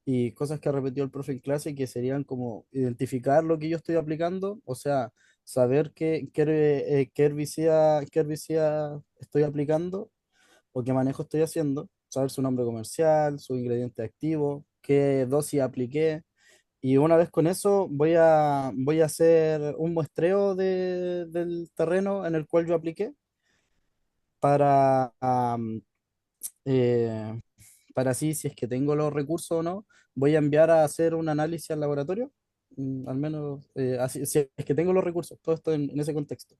y cosas que ha repetido el profe en clase, que serían como identificar lo que yo estoy aplicando, o sea, saber qué herbicida estoy aplicando o qué manejo estoy haciendo, saber su nombre comercial, su ingrediente activo, qué dosis apliqué. Y una vez con eso voy a hacer un muestreo del terreno en el cual yo apliqué para, eh, para así, si es que tengo los recursos o no, voy a enviar a hacer un análisis al laboratorio, al menos así, si es que tengo los recursos, todo esto en ese contexto,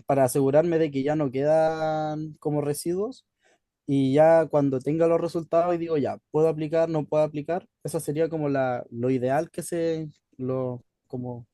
para asegurarme de que ya no quedan como residuos y ya cuando tenga los resultados y digo, ya, puedo aplicar, no puedo aplicar, eso sería como lo ideal como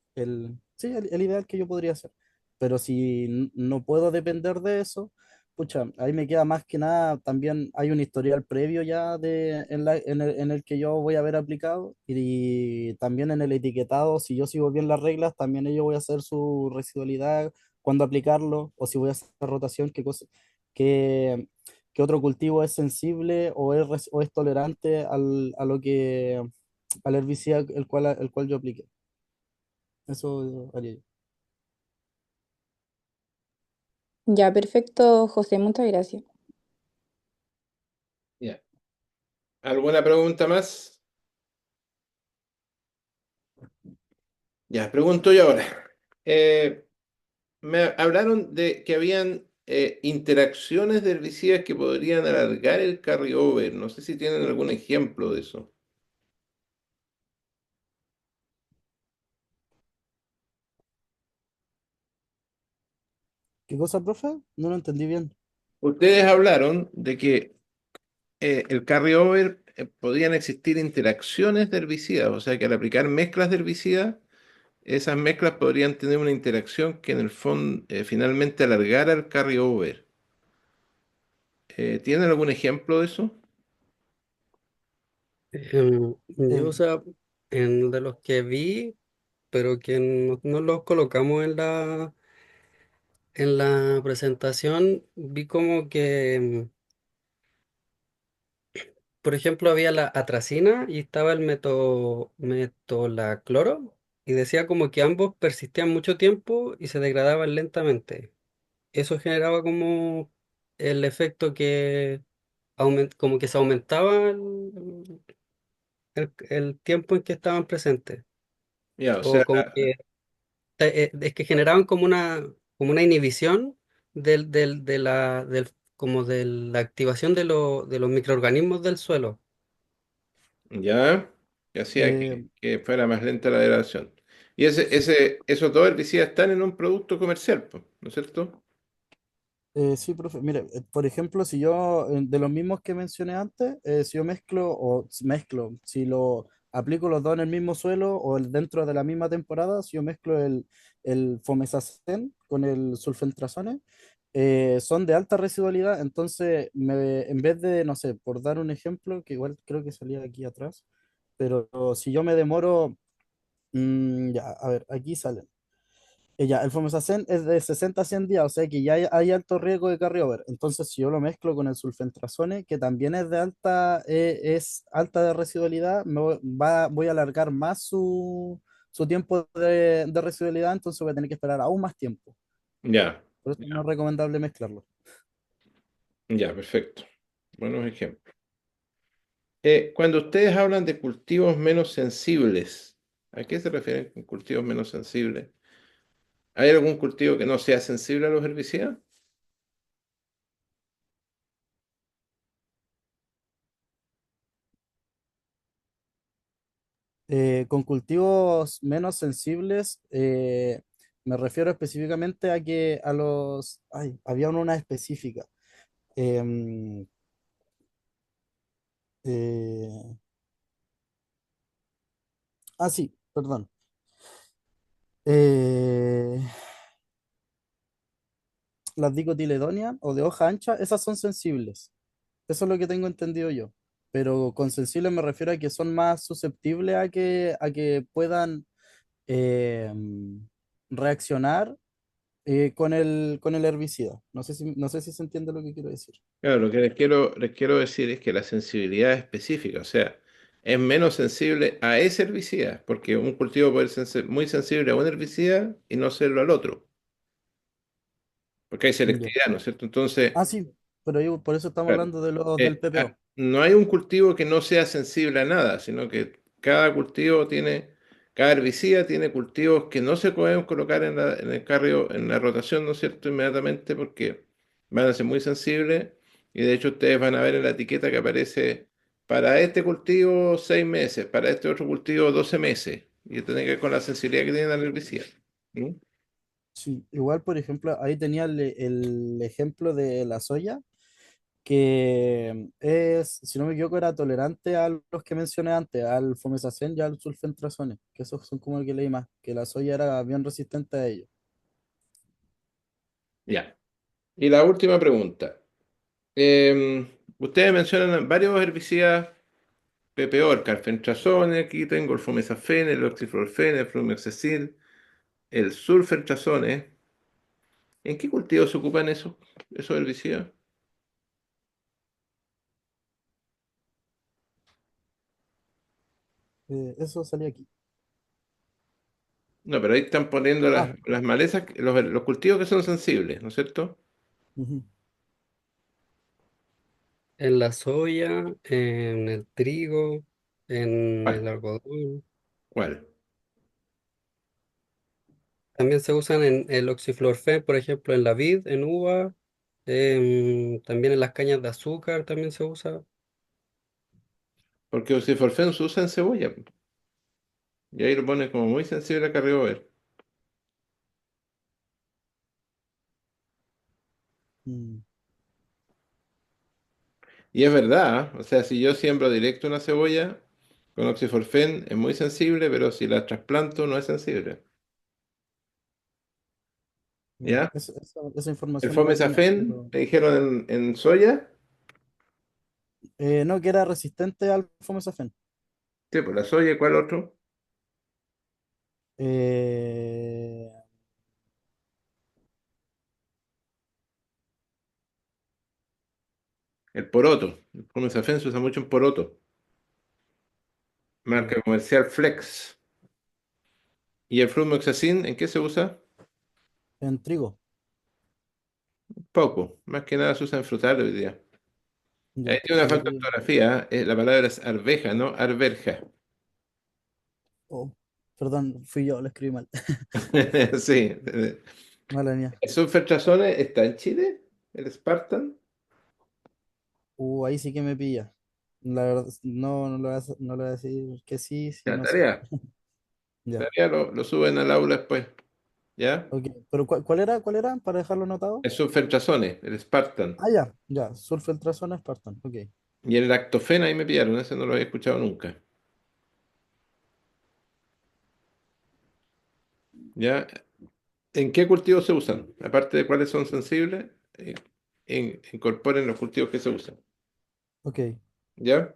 sí, el ideal que yo podría hacer. Pero si no puedo depender de eso, pucha, ahí me queda más que nada, también hay un historial previo ya en el que yo voy a haber aplicado y también en el etiquetado, si yo sigo bien las reglas, también ello voy a hacer su residualidad, cuándo aplicarlo, o si voy a hacer rotación, qué cosa, qué, qué otro cultivo es sensible o es tolerante al herbicida el cual yo apliqué. Eso haría yo. Ya, perfecto, José, muchas gracias. Ya. ¿Alguna pregunta más? Ya, pregunto yo ahora. Eh, Me hablaron de que habían interacciones de herbicidas que podrían alargar el carryover. No sé si tienen algún ejemplo de eso. ¿Qué cosa, profe? No lo entendí bien. Ustedes hablaron de que el carryover podían existir interacciones de herbicidas, o sea que al aplicar mezclas de herbicidas, esas mezclas podrían tener una interacción que en el fondo finalmente alargara el carryover. ¿Tienen algún ejemplo de eso? Eh, Yo, o sea, de los que vi, pero que no los colocamos en la presentación, vi como que, por ejemplo, había la atracina y estaba el metolacloro, y decía como que ambos persistían mucho tiempo y se degradaban lentamente. Eso generaba como el efecto que como que se aumentaba el tiempo en que estaban presentes. Ya, o sea, O como que es que generaban como una inhibición como de la activación de los microorganismos del suelo. ya, que hacía eh, que fuera más lenta la degradación. Y esos dos herbicidas están en un producto comercial, po, ¿no es cierto? sí, profe. Mire, por ejemplo, si yo, de los mismos que mencioné antes, si yo si lo aplico los dos en el mismo suelo o dentro de la misma temporada, si yo mezclo el fomesacén con el sulfentrazone, son de alta residualidad, entonces en vez de, no sé, por dar un ejemplo, que igual creo que salía aquí atrás, pero si yo me demoro, ya, a ver, aquí sale. Ya, el Fomesacén es de 60 a 100 días, o sea que ya hay alto riesgo de carryover. Entonces, si yo lo mezclo con el sulfentrazone, que también es alta de residualidad, voy a alargar más su tiempo de residualidad, entonces voy a tener que esperar aún más tiempo. Ya, Por eso no ya, es recomendable mezclarlo. ya, perfecto. Buenos ejemplos. Cuando ustedes hablan de cultivos menos sensibles, ¿a qué se refieren con cultivos menos sensibles? ¿Hay algún cultivo que no sea sensible a los herbicidas? Con cultivos menos sensibles, me refiero específicamente había una específica. Em, eh, sí, perdón. Eh, las dicotiledonias o de hoja ancha, esas son sensibles. Eso es lo que tengo entendido yo. Pero con sensibles me refiero a que son más susceptibles a que puedan eh, reaccionar con el herbicida. No sé si se entiende lo que quiero decir. Claro, lo que les quiero decir es que la sensibilidad es específica, o sea, es menos sensible a ese herbicida, porque un cultivo puede ser muy sensible a un herbicida y no serlo al otro, porque hay Ya. selectividad, ¿no es cierto? Entonces, Sí, pero por eso estamos claro, hablando del PPO. no hay un cultivo que no sea sensible a nada, sino que cada cultivo tiene, cada herbicida tiene cultivos que no se pueden colocar en el carrio, en la rotación, ¿no es cierto?, inmediatamente porque van a ser muy sensibles y de hecho ustedes van a ver en la etiqueta que aparece para este cultivo 6 meses, para este otro cultivo 12 meses y tiene que ver con la sensibilidad que tienen al herbicida. ¿Mm? Sí, igual, por ejemplo, ahí tenía el ejemplo de la soya, que es, si no me equivoco, era tolerante a los que mencioné antes, al fomesacén y al sulfentrazone, que esos son como el que leí más, que la soya era bien resistente a ellos. Ya. Y la última pregunta. Ustedes mencionan varios herbicidas PPO, el carfentrazone, aquí tengo el fomezafene, el oxiflorfene, el flumetazil, el sulfentrazone. ¿En qué cultivos se ocupan esos herbicidas? Eso salía aquí. No, pero ahí están poniendo Ah, las malezas, los cultivos que son sensibles, ¿no es cierto? ujú. En la soya, en el trigo, en ¿Cuál? el algodón. ¿Cuál? También se usan en el oxiflorfen, por ejemplo, en la vid, en uva, también en las cañas de azúcar también se usa. Porque el ciforfén se usa en cebolla, y ahí lo pone como muy sensible a carriover. Mm. Y es verdad, ¿eh? O sea, si yo siembro directo una cebolla con oxiforfen es muy sensible, pero si la trasplanto no es sensible. Ya. ¿Ya? Esa El información no la tenía, fomesafen, pero me dijeron en soya, no, que era resistente al fomesafén. sí, pues la soya, ¿cuál otro? Eh, El poroto. El fomesafen se usa mucho en poroto, ya. marca comercial Flex. ¿Y el fluoxacin en qué se usa? En trigo, Poco, más que nada se usa en frutales hoy día. Ahí ya. tiene una Sí, falta de aquí. ortografía, la palabra es arveja, ¿no? Arberja. Oh, perdón, fui yo, lo escribí mal. Sí. Mala mía. ¿El sulfentrazone está en Chile? ¿El Spartan? Ahí sí que me pilla. La verdad, no, no le voy a decir que sí, sí, Ya, no sé. tarea. Ya, Tarea lo suben al aula después. ¿Ya? ok. Pero ¿cuál era? ¿Cuál era? Para dejarlo anotado. El sulfentrazone, el Spartan. Ah, ya, ya. Sulfentrazona Spartan. Ok. Y el lactofeno ahí me pillaron, ese no lo había escuchado nunca. ¿Ya? ¿En qué cultivos se usan? Aparte de cuáles son sensibles, incorporen los cultivos que se usan. Ok, ¿Ya?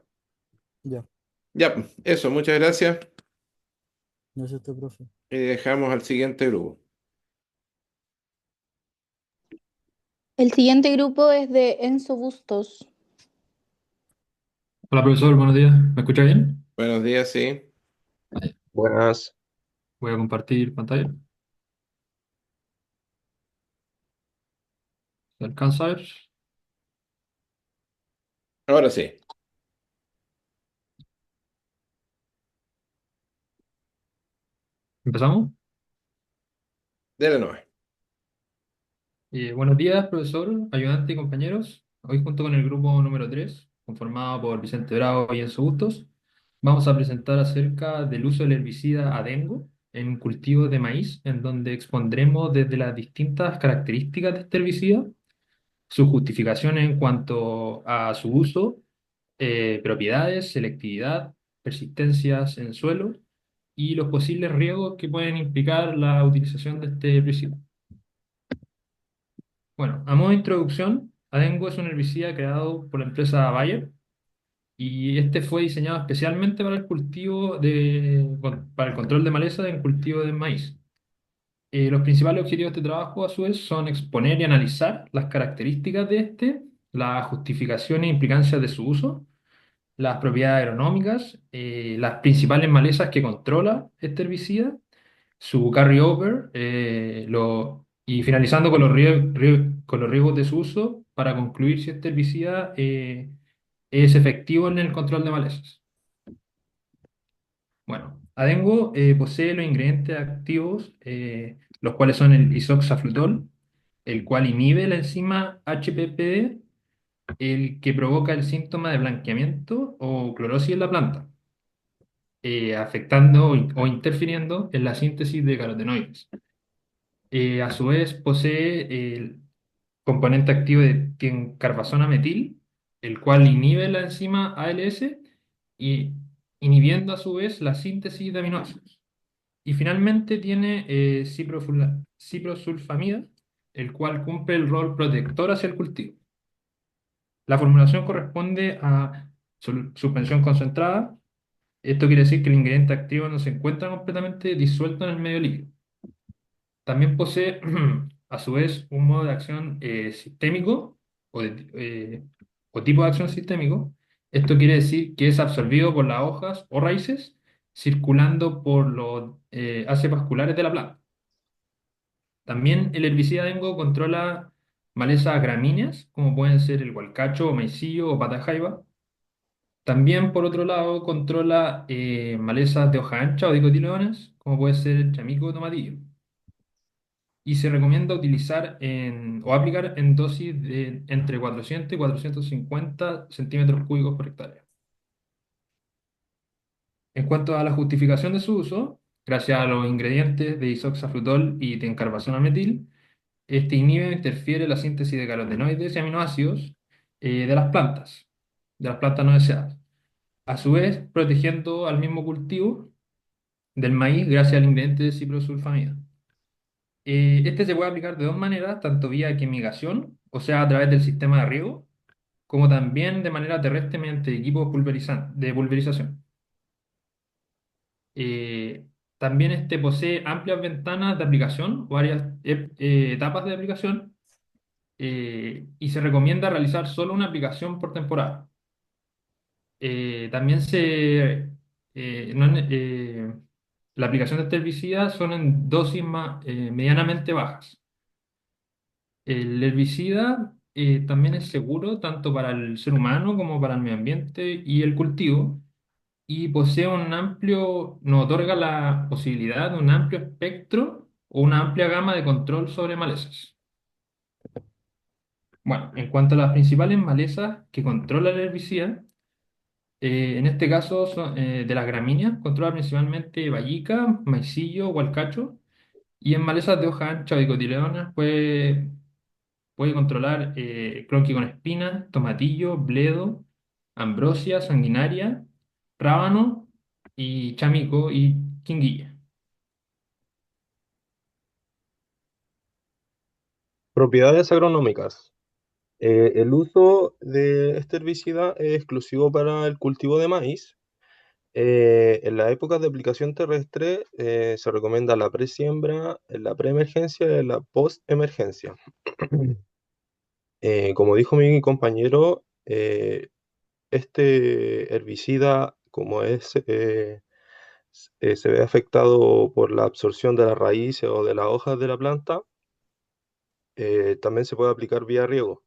ya. Ya, pues, eso, muchas gracias. No sé usted, profe. Y dejamos al siguiente grupo. El siguiente grupo es de Enzo Bustos. Hola profesor, buenos días. ¿Me escucha bien? Buenos días, sí. Buenas. Voy a compartir pantalla. ¿Se alcanza a ver? Ahora sí, ¿Empezamos? de nuevo. Buenos días, profesor, ayudante y compañeros. Hoy junto con el grupo número 3, conformado por Vicente Bravo y Enzo Bustos, vamos a presentar acerca del uso del herbicida Adengo en cultivos de maíz, en donde expondremos desde las distintas características de este herbicida, su justificación en cuanto a su uso, propiedades, selectividad, persistencias en suelo y los posibles riesgos que pueden implicar la utilización de este herbicida. Bueno, a modo de introducción, Adengo es un herbicida creado por la empresa Bayer y este fue diseñado especialmente para el bueno, para el control de maleza en cultivo de maíz. Los principales objetivos de este trabajo, a su vez, son exponer y analizar las características de este, la justificación e implicancias de su uso, las propiedades agronómicas, las principales malezas que controla este herbicida, su carryover, y finalizando con con los riesgos de su uso para concluir si este herbicida es efectivo en el control de malezas. Bueno, Adengo posee los ingredientes activos, los cuales son el isoxaflutol, el cual inhibe la enzima HPPD, el que provoca el síntoma de blanqueamiento o clorosis en la planta, afectando o interfiriendo en la síntesis de carotenoides. A su vez, posee el componente activo de tiencarfazona metil, el cual inhibe la enzima ALS y inhibiendo a su vez la síntesis de aminoácidos. Y finalmente tiene ciprosulfamida, el cual cumple el rol protector hacia el cultivo. La formulación corresponde a suspensión concentrada. Esto quiere decir que el ingrediente activo no se encuentra completamente disuelto en el medio líquido. También posee, a su vez, un modo de acción sistémico o tipo de acción sistémico. Esto quiere decir que es absorbido por las hojas o raíces, circulando por los haces vasculares de la planta. También el herbicida Dengo controla malezas gramíneas, como pueden ser el hualcacho o maicillo o pata de jaiba. También, por otro lado, controla malezas de hoja ancha o dicotiledones, como puede ser el chamico o tomatillo. Y se recomienda utilizar o aplicar en dosis de entre 400 y 450 centímetros cúbicos por hectárea. En cuanto a la justificación de su uso, gracias a los ingredientes de isoxaflutol y tiencarfazona metil, este inhibe o interfiere la síntesis de carotenoides y aminoácidos de las plantas no deseadas. A su vez, protegiendo al mismo cultivo del maíz gracias al ingrediente de ciprosulfamida. Este se puede aplicar de dos maneras, tanto vía quimigación, o sea, a través del sistema de riego, como también de manera terrestre mediante equipos de pulverización. Eh, También este posee amplias ventanas de aplicación, varias etapas de aplicación, y se recomienda realizar solo una aplicación por temporada. También la aplicación de este herbicida son en dosis medianamente bajas. El herbicida también es seguro tanto para el ser humano como para el medio ambiente y el cultivo, y posee nos otorga la posibilidad de un amplio espectro o una amplia gama de control sobre malezas. Bueno, en cuanto a las principales malezas que controla el herbicida, en este caso son, de las gramíneas, controla principalmente vallica, maicillo, hualcacho, y en malezas de hoja ancha o dicotiledonas puede controlar cronqui con espinas, tomatillo, bledo, ambrosia, sanguinaria, rábano y chamico y quinguilla. Propiedades agronómicas. El uso de este herbicida es exclusivo para el cultivo de maíz. En la época de aplicación terrestre se recomienda la presiembra, la preemergencia y la postemergencia. Como dijo mi compañero, este herbicida, como se ve afectado por la absorción de las raíces o de las hojas de la planta, también se puede aplicar vía riego.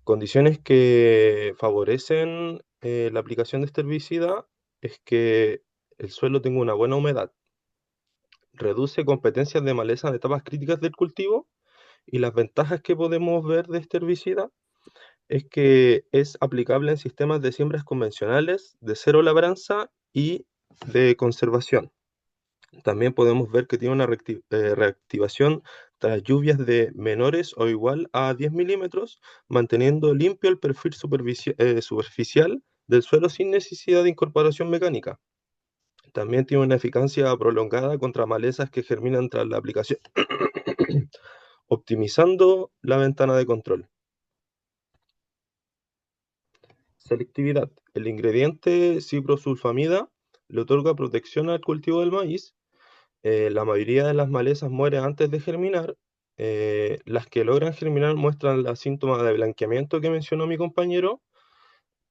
Condiciones que favorecen la aplicación de este herbicida es que el suelo tenga una buena humedad, reduce competencias de maleza en etapas críticas del cultivo, y las ventajas que podemos ver de este herbicida es que es aplicable en sistemas de siembras convencionales, de cero labranza y de conservación. También podemos ver que tiene una reactivación tras lluvias de menores o igual a 10 milímetros, manteniendo limpio el perfil superficial del suelo sin necesidad de incorporación mecánica. También tiene una eficacia prolongada contra malezas que germinan tras la aplicación, optimizando la ventana de control. Selectividad. El ingrediente ciprosulfamida le otorga protección al cultivo del maíz. La mayoría de las malezas mueren antes de germinar. Las que logran germinar muestran los síntomas de blanqueamiento que mencionó mi compañero,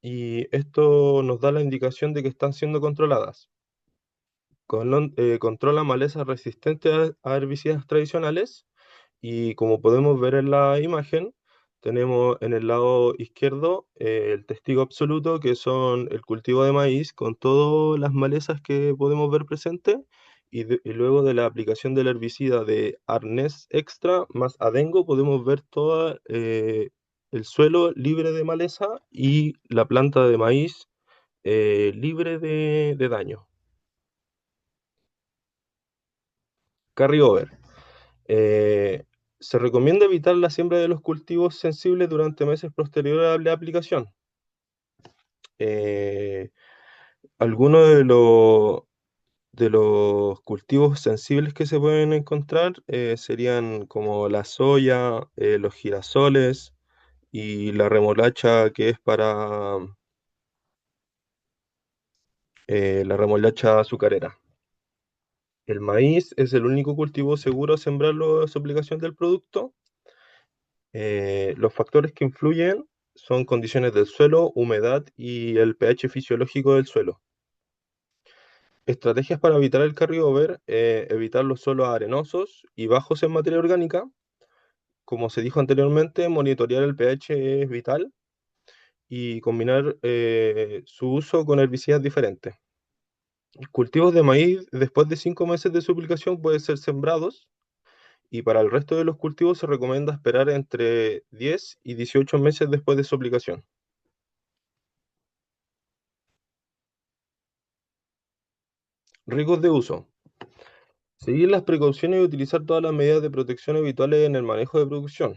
y esto nos da la indicación de que están siendo controladas. Controla malezas resistentes a herbicidas tradicionales, y como podemos ver en la imagen, Tenemos en el lado izquierdo el testigo absoluto, que son el cultivo de maíz con todas las malezas que podemos ver presentes, y luego de la aplicación del herbicida de Arnés Extra más Adengo, podemos ver todo el suelo libre de maleza y la planta de maíz libre de daño. Carryover. Eh, Se recomienda evitar la siembra de los cultivos sensibles durante meses posteriores a la aplicación. Eh, Algunos de los cultivos sensibles que se pueden encontrar serían como la soya, los girasoles y la remolacha, que es para la remolacha azucarera. El maíz es el único cultivo seguro a sembrarlo a su aplicación del producto. Los factores que influyen son condiciones del suelo, humedad y el pH fisiológico del suelo. Estrategias para evitar el carryover: evitar los suelos arenosos y bajos en materia orgánica. Como se dijo anteriormente, monitorear el pH es vital y combinar su uso con herbicidas diferentes. Cultivos de maíz después de 5 meses de su aplicación pueden ser sembrados, y para el resto de los cultivos se recomienda esperar entre 10 y 18 meses después de su aplicación. Riesgos de uso: seguir las precauciones y utilizar todas las medidas de protección habituales en el manejo de producción,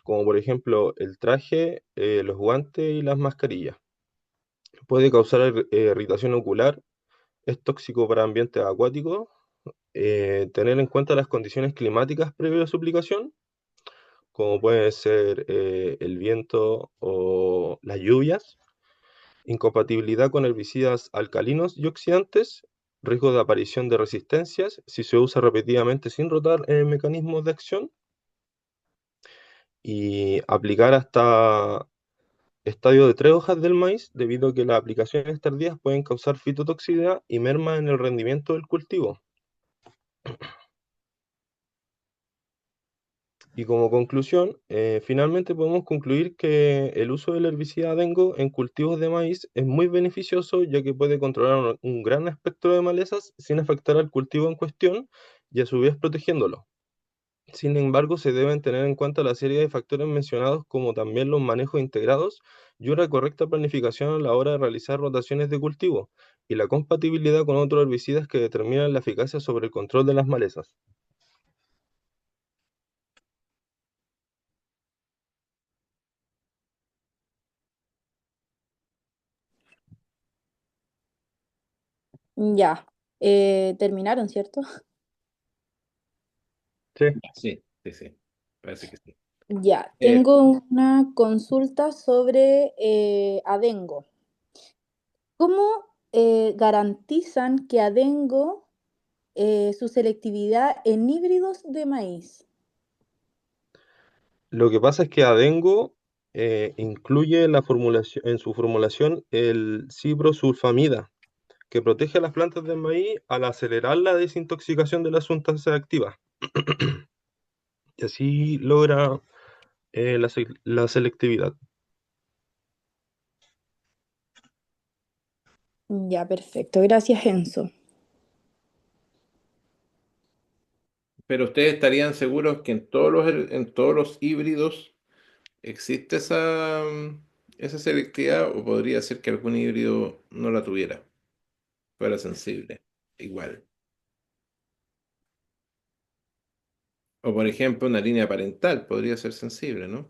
como por ejemplo el traje, los guantes y las mascarillas. Puede causar irritación ocular, es tóxico para ambientes acuáticos. Tener en cuenta las condiciones climáticas previas a su aplicación, como pueden ser el viento o las lluvias. Incompatibilidad con herbicidas alcalinos y oxidantes. Riesgo de aparición de resistencias si se usa repetidamente sin rotar mecanismos de acción. Y aplicar hasta estadio de 3 hojas del maíz, debido a que las aplicaciones tardías pueden causar fitotoxicidad y merma en el rendimiento del cultivo. Y como conclusión, finalmente podemos concluir que el uso del herbicida Dengo en cultivos de maíz es muy beneficioso, ya que puede controlar un gran espectro de malezas sin afectar al cultivo en cuestión y a su vez protegiéndolo. Sin embargo, se deben tener en cuenta la serie de factores mencionados, como también los manejos integrados y una correcta planificación a la hora de realizar rotaciones de cultivo, y la compatibilidad con otros herbicidas que determinan la eficacia sobre el control de las malezas. Ya, terminaron, ¿cierto? Sí. Sí, sí, sí. Parece que sí. Ya, Eh, tengo una consulta sobre Adengo. ¿Cómo garantizan que Adengo su selectividad en híbridos de maíz? Lo que pasa es que Adengo incluye en su formulación el ciprosulfamida, que protege a las plantas del maíz al acelerar la desintoxicación de las sustancias activas. Y así logra la selectividad. Ya, perfecto. Gracias, Enzo. pero ustedes estarían seguros que en todos los híbridos existe esa selectividad, o podría ser que algún híbrido no la tuviera, fuera sensible, igual. O por ejemplo, una línea parental podría ser sensible, ¿no?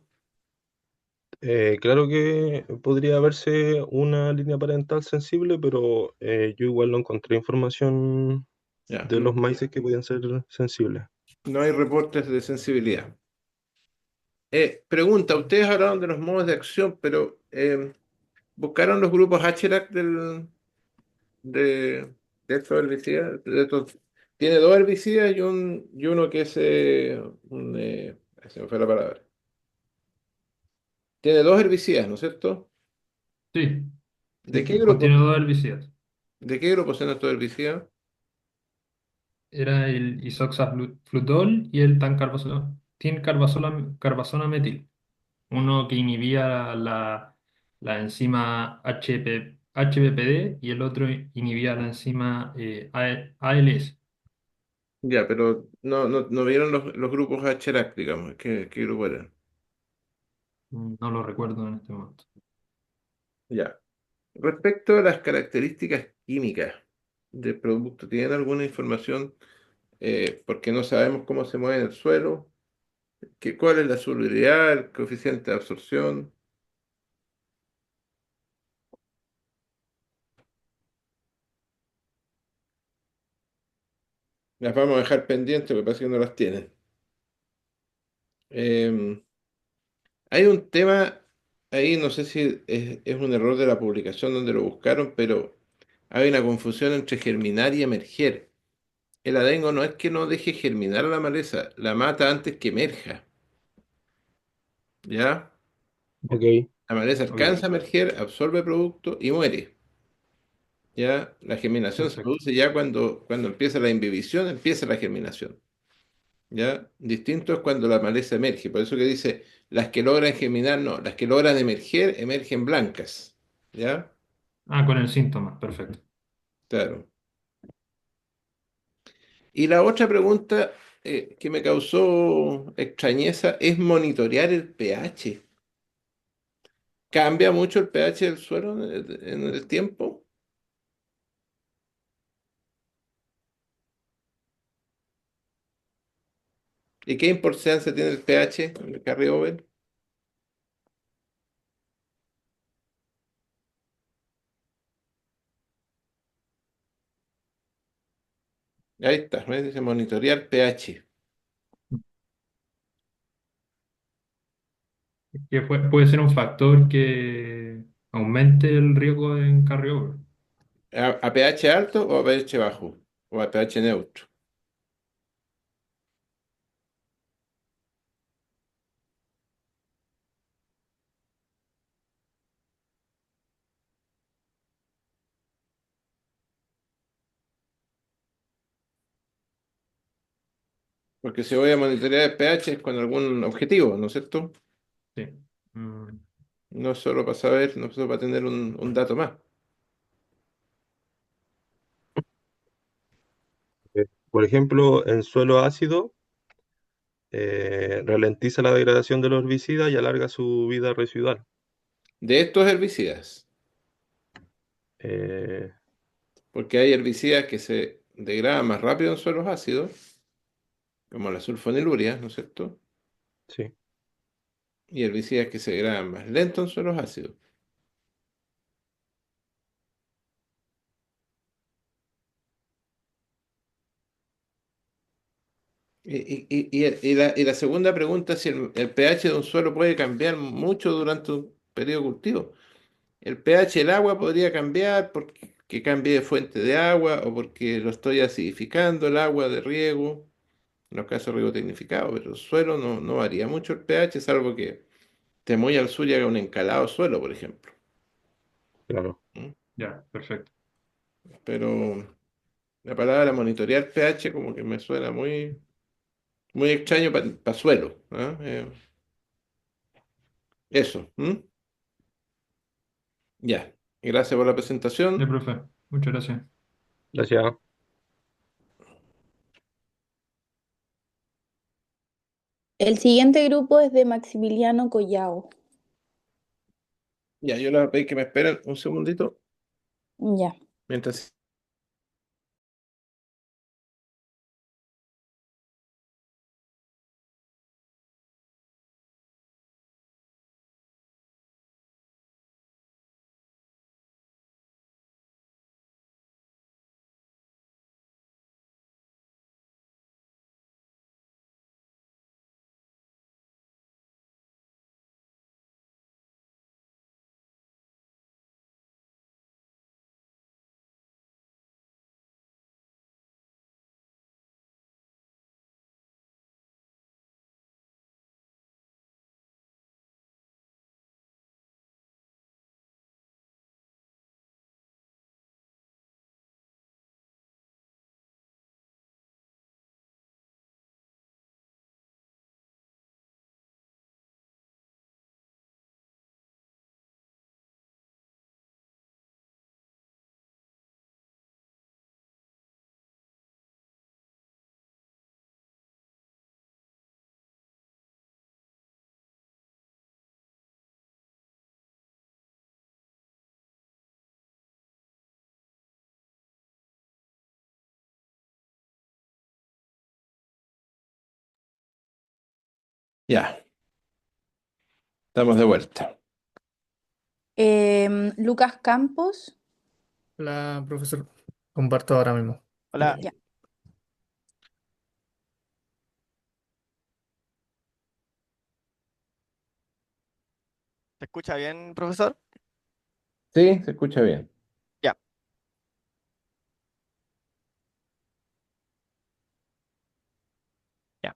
Claro que podría verse una línea parental sensible, pero yo igual no encontré información Ya, de los maíces que podían ser sensibles. no hay reportes de sensibilidad. Pregunta, ustedes hablaron de los modos de acción, pero ¿buscaron los grupos HRAC de, de estos herbicidas? Tiene dos herbicidas y uno que es se me fue la palabra. Tiene dos herbicidas, ¿no es cierto? Sí, ¿De qué contiene grupos? dos herbicidas. ¿De qué grupos son estos herbicidas? Era el isoxaflutol y el carbazona metil. Uno que inhibía la enzima HBPD y el otro inhibía la enzima ALS. Ya, pero no vieron los grupos HRAC, digamos. ¿Qué grupo eran? No lo recuerdo en este momento. Ya. Respecto a las características químicas del producto, ¿tienen alguna información? Porque no sabemos cómo se mueve en el suelo, cuál es la solubilidad, el coeficiente de absorción. Las vamos a dejar pendientes, porque parece que no las tienen. Em, Hay un tema ahí, no sé si es un error de la publicación donde lo buscaron, pero hay una confusión entre germinar y emerger. El adengo no es que no deje germinar a la maleza, la mata antes que emerja, ¿ya? Ok, La maleza Ok, alcanza a emerger, absorbe producto y muere, ¿ya? La germinación se perfecto. produce ya cuando empieza la imbibición, empieza la germinación, ¿ya? Distinto es cuando la maleza emerge, por eso que dice, las que logran germinar, no, las que logran emerger, emergen blancas, ¿ya? Ah, con el síntoma, perfecto. Claro. Y la otra pregunta que me causó extrañeza es monitorear el pH. ¿Cambia mucho el pH del suelo en el tiempo? ¿Y qué importancia tiene el pH en el carriover? Ahí está, ¿ves? Dice monitorear pH. Que puede ser un factor que aumente el riesgo en carryover. ¿A pH alto o a pH bajo? ¿O a pH neutro? Porque si voy a monitorear el pH es con algún objetivo, ¿no es cierto? Sí. Mm, No solo para saber, no solo para tener un dato más. por ejemplo, en suelo ácido ralentiza la degradación del herbicida y alarga su vida residual. De estos herbicidas, Eh, porque hay herbicidas que se degradan más rápido en suelos ácidos, como la sulfonilurea, ¿no es cierto? sí, Y herbicidas que se degradan más lento en suelos ácidos. Y la segunda pregunta es si el pH de un suelo puede cambiar mucho durante un periodo de cultivo. El pH del agua podría cambiar porque que cambie de fuente de agua o porque lo estoy acidificando el agua de riego, en los casos de riego tecnificado, pero el suelo no varía mucho el pH, salvo que te muy al sur y haga un encalado suelo, por ejemplo. claro. ¿Mm? ya, perfecto. Pero la palabra monitorear pH como que me suena muy extraño para suelo. ¿Ah? Eso. ¿Mm? Ya. Gracias por la Ya, presentación. profe, muchas gracias. Gracias. El siguiente grupo es de Maximiliano Collao. Ya, yo les voy a pedir que me esperen un segundito Ya. mientras Ya, estamos de vuelta. Lucas Campos. La profesor, comparto ahora mismo. Hola, Ya. ¿se escucha bien, profesor? Sí, se escucha bien. Ya, ya.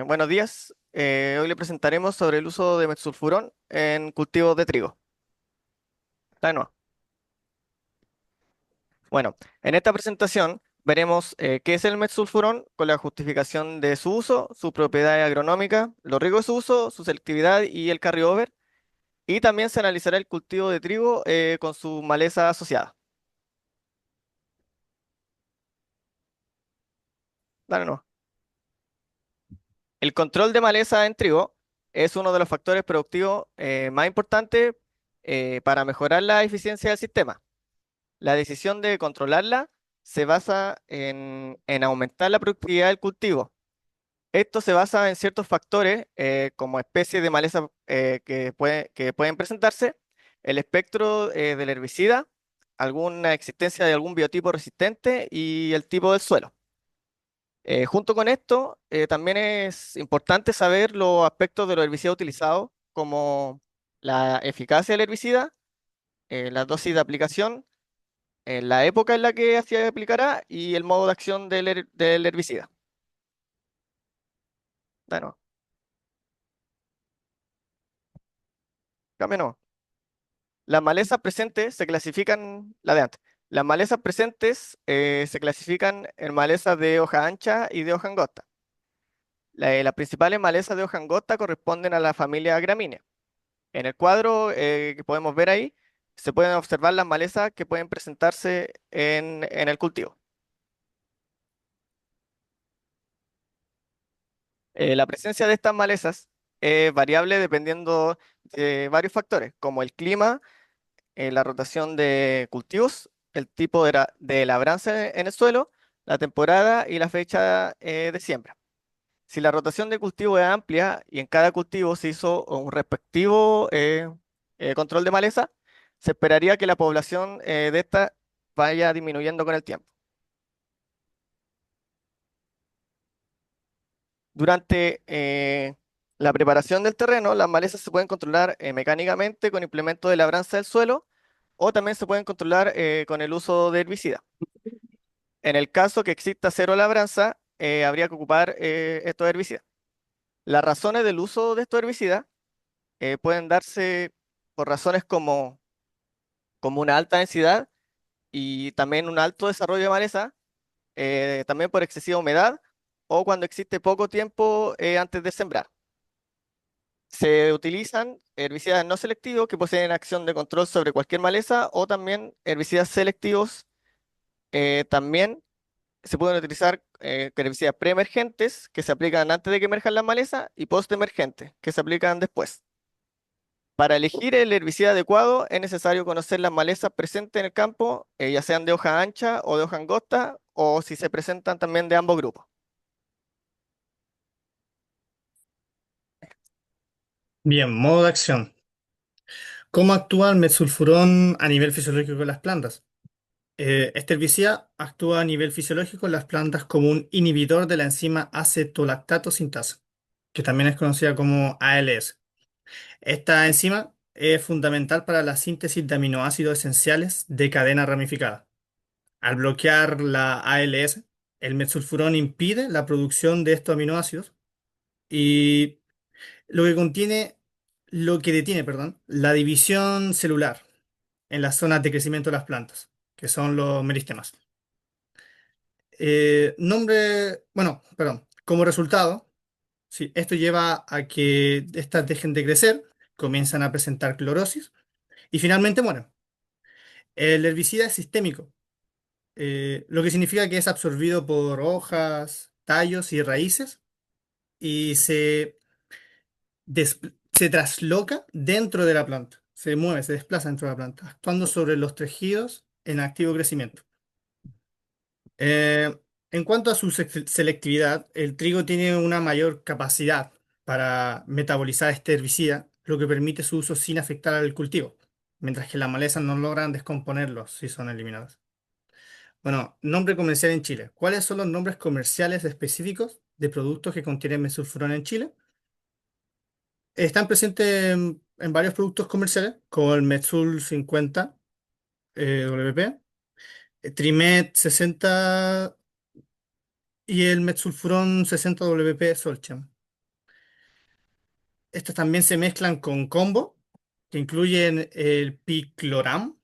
Buenos días. Hoy le presentaremos sobre el uso de metsulfurón en cultivos de trigo. Está de nuevo. Bueno, en esta presentación veremos qué es el metsulfurón con la justificación de su uso, su propiedad agronómica, los riesgos de su uso, su selectividad y el carryover. Y también se analizará el cultivo de trigo con su maleza asociada. Dale, no. El control de maleza en trigo es uno de los factores productivos más importantes para mejorar la eficiencia del sistema. La decisión de controlarla se basa en aumentar la productividad del cultivo. Esto se basa en ciertos factores como especies de maleza que pueden presentarse, el espectro del herbicida, alguna existencia de algún biotipo resistente y el tipo del suelo. Junto con esto, también es importante saber los aspectos de los herbicidas utilizados, como la eficacia del herbicida, la dosis de aplicación, la época en la que se aplicará y el modo de acción del herbicida. Bueno, cambio no. Las malezas presentes se clasifican, la de antes. Las malezas presentes se clasifican en malezas de hoja ancha y de hoja angosta. Las principales malezas de hoja angosta corresponden a la familia gramínea. En el cuadro que podemos ver ahí, se pueden observar las malezas que pueden presentarse en el cultivo. La presencia de estas malezas es variable dependiendo de varios factores, como el clima, la rotación de cultivos, el tipo de labranza en el suelo, la temporada y la fecha de siembra. Si la rotación de cultivo es amplia y en cada cultivo se hizo un respectivo control de maleza, se esperaría que la población de esta vaya disminuyendo con el tiempo. Durante la preparación del terreno, las malezas se pueden controlar mecánicamente con implementos de labranza del suelo o también se pueden controlar con el uso de herbicida. En el caso que exista cero labranza, habría que ocupar estos herbicidas. Las razones del uso de estos herbicidas pueden darse por razones como una alta densidad y también un alto desarrollo de maleza, también por excesiva humedad o cuando existe poco tiempo antes de sembrar. Se utilizan herbicidas no selectivos que poseen acción de control sobre cualquier maleza o también herbicidas selectivos. También se pueden utilizar herbicidas preemergentes que se aplican antes de que emerjan las malezas y postemergentes que se aplican después. Para elegir el herbicida adecuado es necesario conocer las malezas presentes en el campo, ya sean de hoja ancha o de hoja angosta, o si se presentan también de ambos grupos. Bien, modo de acción. ¿Cómo actúa el mesulfurón a nivel fisiológico en las plantas? Este herbicida actúa a nivel fisiológico en las plantas como un inhibidor de la enzima acetolactato sintasa, que también es conocida como ALS. Esta enzima es fundamental para la síntesis de aminoácidos esenciales de cadena ramificada. Al bloquear la ALS, el mesulfurón impide la producción de estos aminoácidos y lo que contiene, lo que detiene, perdón, la división celular en las zonas de crecimiento de las plantas, que son los meristemas. Bueno, perdón, como resultado, sí, esto lleva a que estas dejen de crecer, comienzan a presentar clorosis y finalmente mueren. El herbicida es sistémico, lo que significa que es absorbido por hojas, tallos y raíces y se trasloca dentro de la planta, se mueve, se desplaza dentro de la planta, actuando sobre los tejidos en activo crecimiento. Eh, En cuanto a su selectividad, el trigo tiene una mayor capacidad para metabolizar este herbicida, lo que permite su uso sin afectar al cultivo, mientras que las malezas no logran descomponerlos si son eliminadas. Bueno, nombre comercial en Chile. ¿Cuáles son los nombres comerciales específicos de productos que contienen mesulfurón en Chile? Están presentes en varios productos comerciales, como el Metsul 50 WP, Trimet 60 y el Metsulfuron 60 WP Solchem. Estos también se mezclan con combo, que incluyen el picloram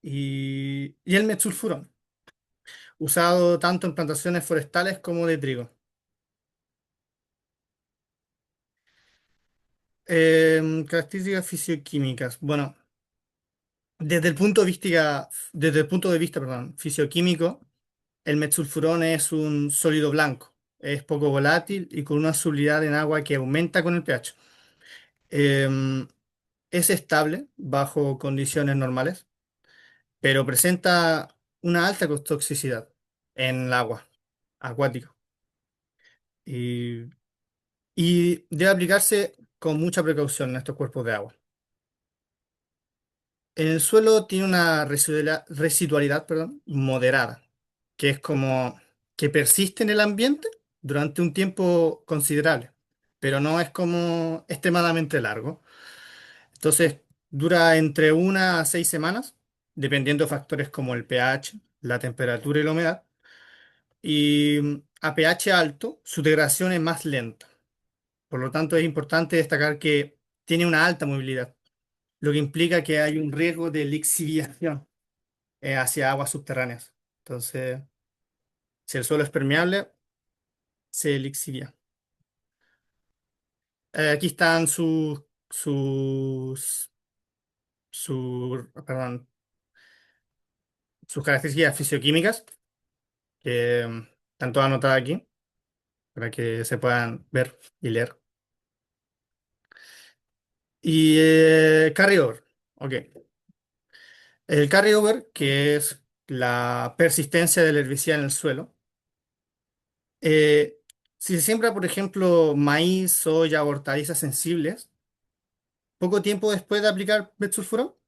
y el metsulfurón, usado tanto en plantaciones forestales como de trigo. Características fisioquímicas. Bueno, desde el punto de vista, perdón, fisioquímico, el metsulfurón es un sólido blanco. Es poco volátil y con una solubilidad en agua que aumenta con el pH. Em, es estable bajo condiciones normales, pero presenta una alta toxicidad en el agua acuático y, y debe aplicarse con mucha precaución en estos cuerpos de agua. En el suelo tiene una residualidad, perdón, moderada, que es como que persiste en el ambiente durante un tiempo considerable, pero no es como extremadamente largo. Entonces, dura entre 1 a 6 semanas, dependiendo de factores como el pH, la temperatura y la humedad. Y a pH alto, su degradación es más lenta. Por lo tanto, es importante destacar que tiene una alta movilidad, lo que implica que hay un riesgo de lixiviación hacia aguas subterráneas. Entonces, si el suelo es permeable, se lixivia. Aquí están perdón, sus características fisioquímicas, que están todas anotadas aquí, para que se puedan ver y leer. Y carryover. Ok. El carryover, que es la persistencia del herbicida en el suelo. eh, si se siembra, por ejemplo, maíz, soya, hortalizas sensibles, poco tiempo después de aplicar metsulfuro,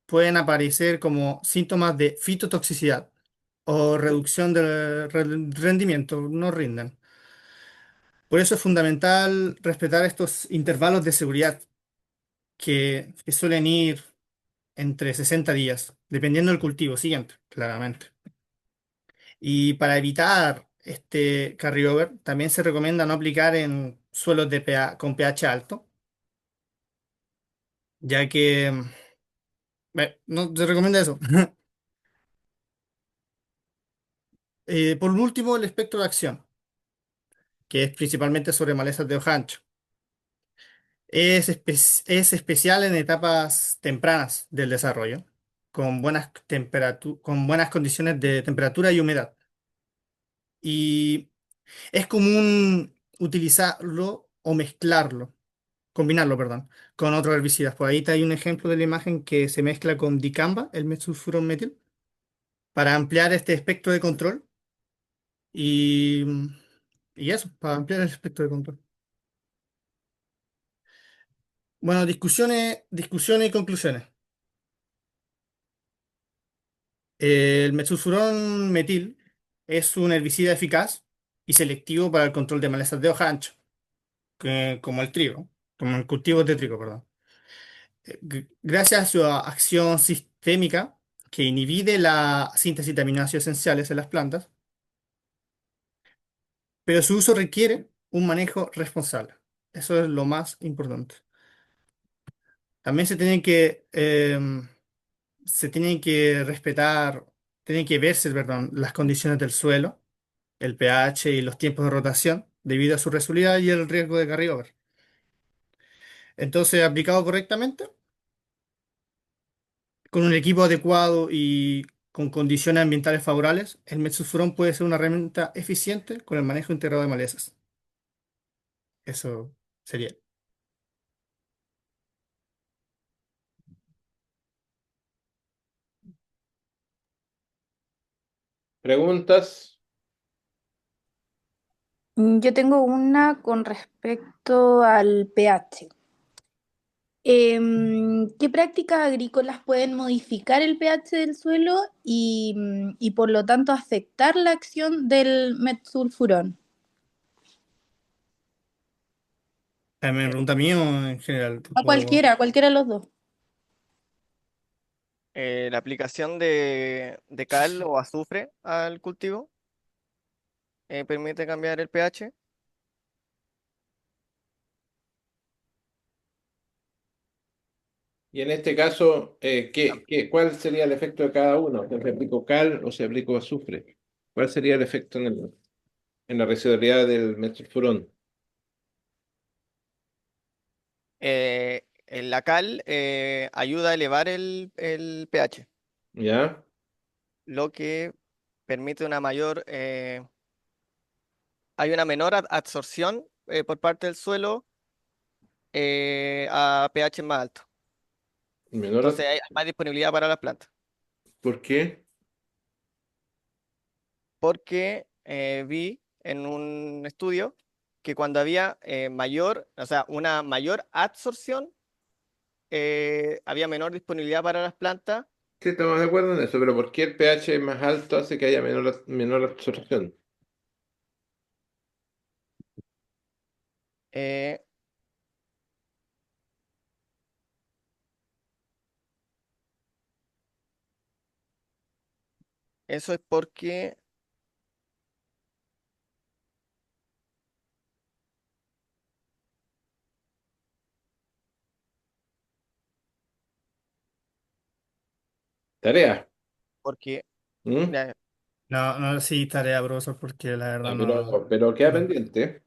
pueden aparecer como síntomas de fitotoxicidad o reducción del rendimiento, no rinden. Por eso es fundamental respetar estos intervalos de seguridad que suelen ir entre 60 días, dependiendo del cultivo siguiente, claramente. Y para evitar este carryover, también se recomienda no aplicar en suelos con pH alto, ya que no se recomienda eso. Por último, el espectro de acción, que es principalmente sobre malezas de hoja ancha. Es especial en etapas tempranas del desarrollo, con buenas condiciones de temperatura y humedad. Y es común utilizarlo o combinarlo, perdón, con otros herbicidas. Por ahí hay un ejemplo de la imagen que se mezcla con dicamba, el metil, para ampliar este espectro de control y, y eso, para ampliar el espectro de control. Bueno, discusiones y conclusiones. El metsulfurón metil es un herbicida eficaz y selectivo para el control de malezas de hoja ancha, como el trigo, como el cultivo de trigo, perdón. Gracias a su acción sistémica que inhibe la síntesis de aminoácidos esenciales en las plantas, pero su uso requiere un manejo responsable. Eso es lo más importante. También se tienen que respetar, tienen que verse, perdón, las condiciones del suelo, el pH y los tiempos de rotación, debido a su resolubilidad y el riesgo de carryover. Entonces, aplicado correctamente, con un equipo adecuado y con condiciones ambientales favorables, el metsulfurón puede ser una herramienta eficiente con el manejo integrado de malezas. Eso sería. ¿Preguntas? Yo tengo una con respecto al pH. ¿Qué prácticas agrícolas pueden modificar el pH del suelo y por lo tanto afectar la acción del metsulfurón? ¿Me pregunta a mí o en general? A Tipo, cualquiera de los dos. La aplicación de cal o azufre al cultivo permite cambiar el pH. Y en este caso, ¿cuál sería el efecto de cada uno? ¿Se aplicó cal o se aplicó azufre? ¿Cuál sería el efecto en la residualidad del metsulfurón? La cal ayuda a elevar el pH, ¿Ya? lo que permite una mayor, hay una menor absorción por parte del suelo a pH más alto. Menor, Entonces hay más disponibilidad para las plantas. ¿por qué? Porque vi en un estudio que cuando había o sea, una mayor absorción, había menor disponibilidad para las plantas. Sí, estamos de acuerdo en eso, pero ¿por qué el pH más alto hace que haya menor absorción? Eh, Eso es porque Tarea. porque ¿Mm? ya, no, no, sí, tarea, profesor, porque la verdad Ya, no, pero queda no. pendiente,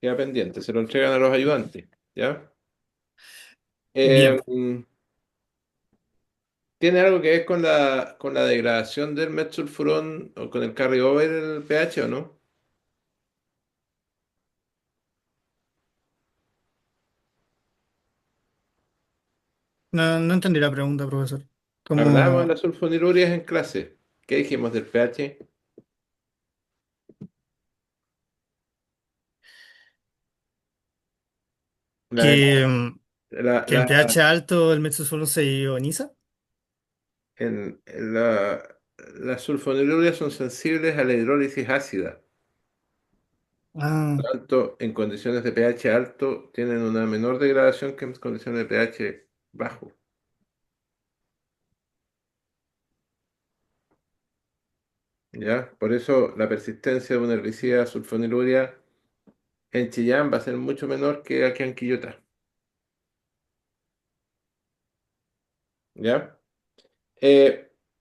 queda pendiente, se lo entregan a los ayudantes, ¿ya? Bien, Mm, ¿Tiene algo que ver con la degradación del metsulfurón o con el carryover del pH o no? no, no entendí la pregunta, profesor. Hablamos de Como las sulfonilurias en clase. ¿Qué dijimos del pH? La, que, la, que en la- pH alto el mezzosulfuro se ioniza. en las sulfonilurias son sensibles a la hidrólisis ácida. Ah, Tanto en condiciones de pH alto tienen una menor degradación que en condiciones de pH bajo. ¿Ya? Por eso la persistencia de una herbicida sulfoniluria en Chillán va a ser mucho menor que aquí en Quillota. ¿Ya?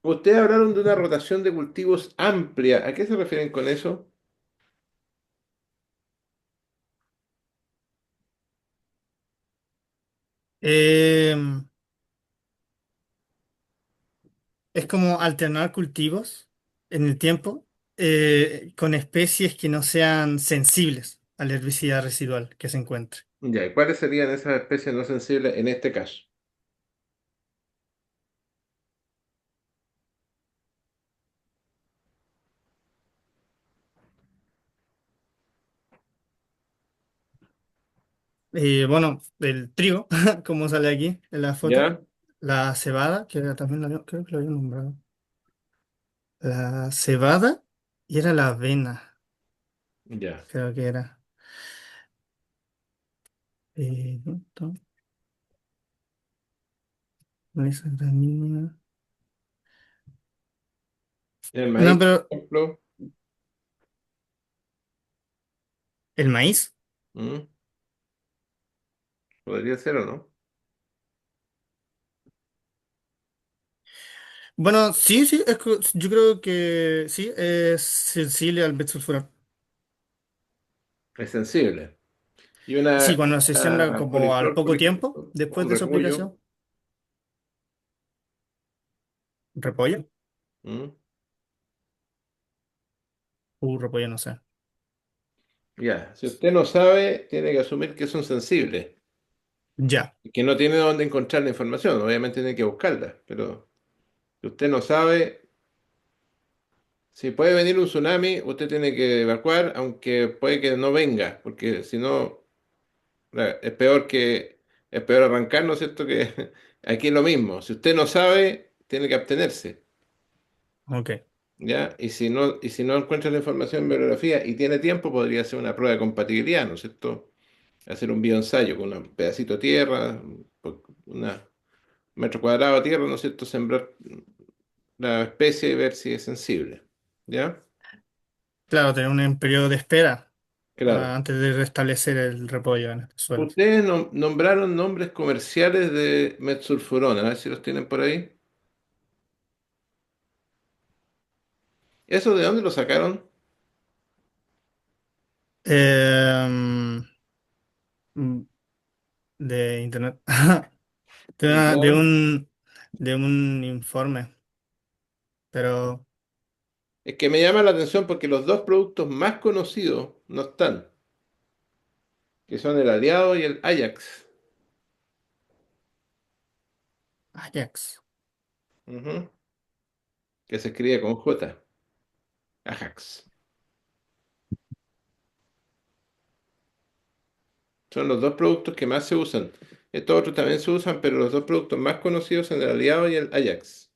Ustedes hablaron de una rotación de cultivos amplia. ¿A qué se refieren con eso? em, es como alternar cultivos en el tiempo con especies que no sean sensibles a la herbicida residual que se encuentre. Ya, ¿y cuáles serían esas especies no sensibles en este caso? Bueno, el trigo, como sale aquí en la foto, ¿Ya? la cebada, también creo que lo había nombrado. La cebada y era la avena, Ya. creo que era. ¿No? Esa gramínea. El No, maíz, pero por ejemplo. el maíz. ¿Mm? ¿Podría ser o no? Bueno, sí, sí, yo creo que sí, es sensible al betsulfurón. Es sensible. Y Sí, cuando se siembra una como al coliflor, por poco tiempo ejemplo, después un de su repollo. aplicación, repollo, ¿Mm? repollo no sé. Ya, si usted no sabe, tiene que asumir que son sensibles Ya, y que no tiene dónde encontrar la información. Obviamente tiene que buscarla, pero si usted no sabe, Si puede venir un tsunami, usted tiene que evacuar, aunque puede que no venga, porque si no, es peor es peor arrancar, ¿no es cierto? Que aquí es lo mismo. Si usted no sabe, tiene que abstenerse, Ok, ¿ya? Y si no encuentra la información en bibliografía y tiene tiempo, podría hacer una prueba de compatibilidad, ¿no es cierto? Hacer un bioensayo con un pedacito de tierra, un metro cuadrado de tierra, ¿no es cierto? Sembrar la especie y ver si es sensible, ¿ya? claro, tener un periodo de espera Claro. antes de restablecer el repollo en estos suelos. Ustedes nombraron nombres comerciales de metsulfurón, a ver si los tienen por ahí. ¿Eso de dónde lo sacaron? Em, mm, de internet. De, ¿Y una- de cómo? un, de un informe, pero Es que me llama la atención porque los dos productos más conocidos no están, que son el Aliado y el Ajax. Ajax. Ujú. Que se escribe con J, Ajax. Son los dos productos que más se usan. Estos otros también se usan, pero los dos productos más conocidos son el Aliado y el Ajax.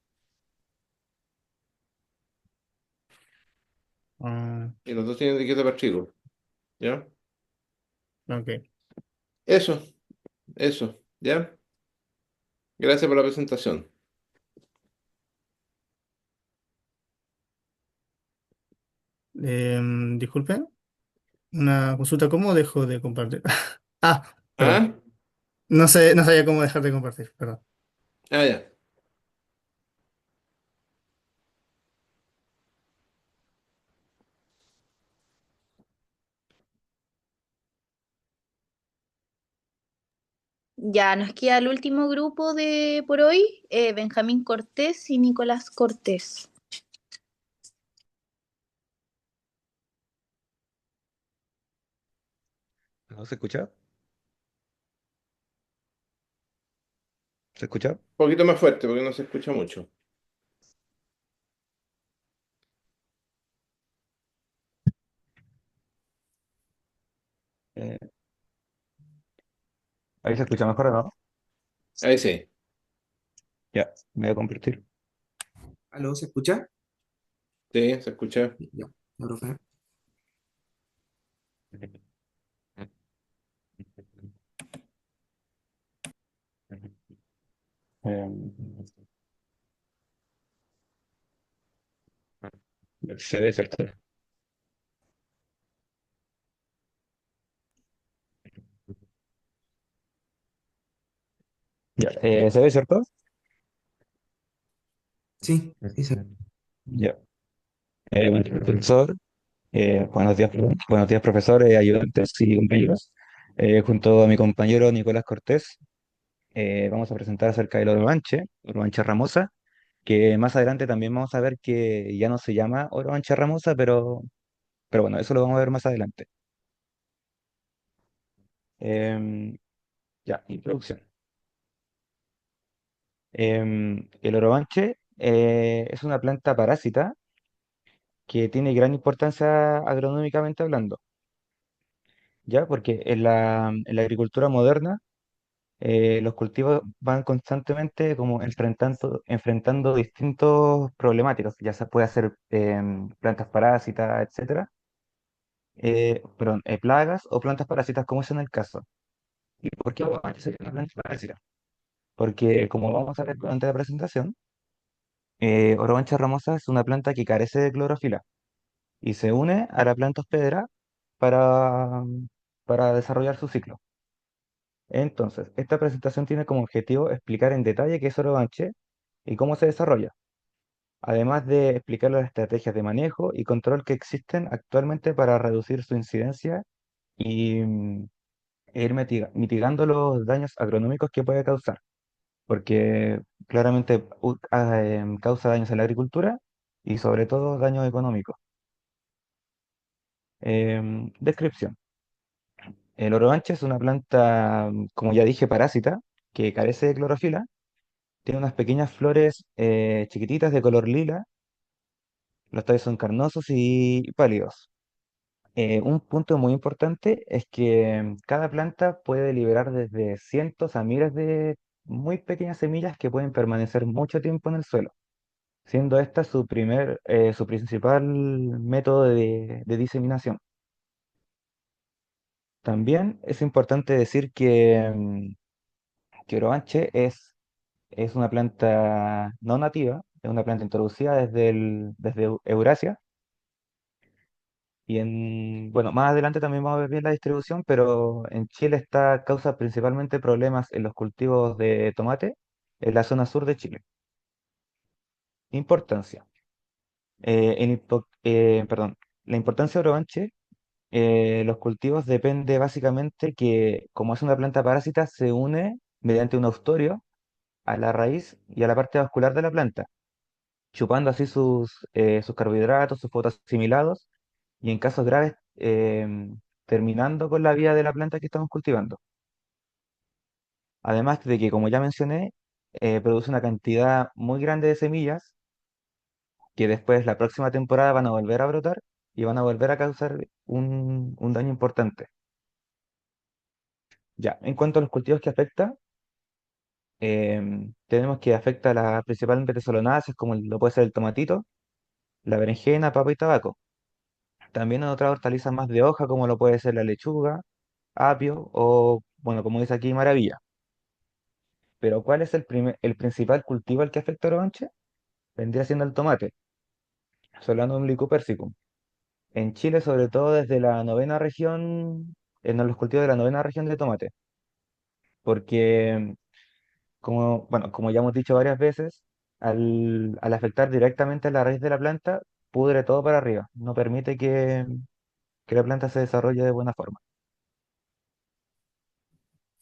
Ah, Y los dos tienen etiqueta para trigo, ¿ya? ok. Eso, eso, ¿ya? Gracias por la presentación. Disculpe, una consulta, ¿cómo dejo de compartir? Ah, perdón. ¿Ah? No sabía cómo dejar de compartir, perdón. Ah, ya. Ya nos queda el último grupo de por hoy, Benjamín Cortés y Nicolás Cortés. ¿No se escucha? ¿Se escucha? Un poquito más fuerte porque no se escucha mucho. Eh, Ahí se escucha mejor, ¿no? Ahí sí. Ya, me voy a convertir. ¿Aló? ¿Se escucha? Sí, se escucha. Ya, ya, profe. Eh, Se ve, ¿cierto? Ya, ¿se ve, cierto? Sí, sí, Ya. Bueno, profesor, buenos días, profesores, ayudantes y compañeros. Junto a mi compañero Nicolás Cortés, vamos a presentar acerca del oro mancha ramosa, que más adelante también vamos a ver que ya no se llama oro mancha ramosa, pero bueno, eso lo vamos a ver más adelante. Em, ya, introducción. El orobanche es una planta parásita que tiene gran importancia agronómicamente hablando, ¿ya? Porque en la agricultura moderna los cultivos van constantemente como enfrentando distintos problemáticas, ya se puede hacer plantas parásitas, etcétera, perdón, plagas o plantas parásitas como es en el caso. ¿Y por qué orobanche sería una planta parásita? Porque como vamos a ver durante la presentación, Orobancha ramosa es una planta que carece de clorofila y se une a la planta hospedera para, para desarrollar su ciclo. Entonces, esta presentación tiene como objetivo explicar en detalle qué es Orobanche y cómo se desarrolla, además de explicar las estrategias de manejo y control que existen actualmente para reducir su incidencia y e ir mitigando los daños agronómicos que puede causar, porque claramente causa daños en la agricultura y sobre todo daños económicos. Descripción. El orobanche es una planta, como ya dije, parásita, que carece de clorofila. Tiene unas pequeñas flores chiquititas de color lila. Los tallos son carnosos y pálidos. Un punto muy importante es que cada planta puede liberar desde cientos a miles de muy pequeñas semillas que pueden permanecer mucho tiempo en el suelo, siendo esta su principal método de diseminación. También es importante decir que Orobanche es una planta no nativa, es una planta introducida desde Eurasia. Bueno, más adelante también vamos a ver bien la distribución, pero en Chile esta causa principalmente problemas en los cultivos de tomate en la zona sur de Chile. Importancia. Perdón, la importancia de Orobanche, los cultivos depende básicamente que como es una planta parásita se une mediante un austorio a la raíz y a la parte vascular de la planta, chupando así sus carbohidratos, sus fotosimilados y en casos graves terminando con la vida de la planta que estamos cultivando. Además de que, como ya mencioné, produce una cantidad muy grande de semillas que después la próxima temporada van a volver a brotar y van a volver a causar un daño importante. Ya, en cuanto a los cultivos que afecta, tenemos que afecta principalmente solonáceas, como lo puede ser el tomatito, la berenjena, papa y tabaco. También en otras hortalizas más de hoja, como lo puede ser la lechuga, apio o, bueno, como dice aquí, maravilla. Pero ¿cuál es el principal cultivo al que afecta Orobanche? Vendría siendo el tomate, Solanum lycopersicum. En Chile, sobre todo desde la novena región, en los cultivos de la novena región de tomate, porque como ya hemos dicho varias veces, al afectar directamente a la raíz de la planta, pudre todo para arriba, no permite que la planta se desarrolle de buena forma.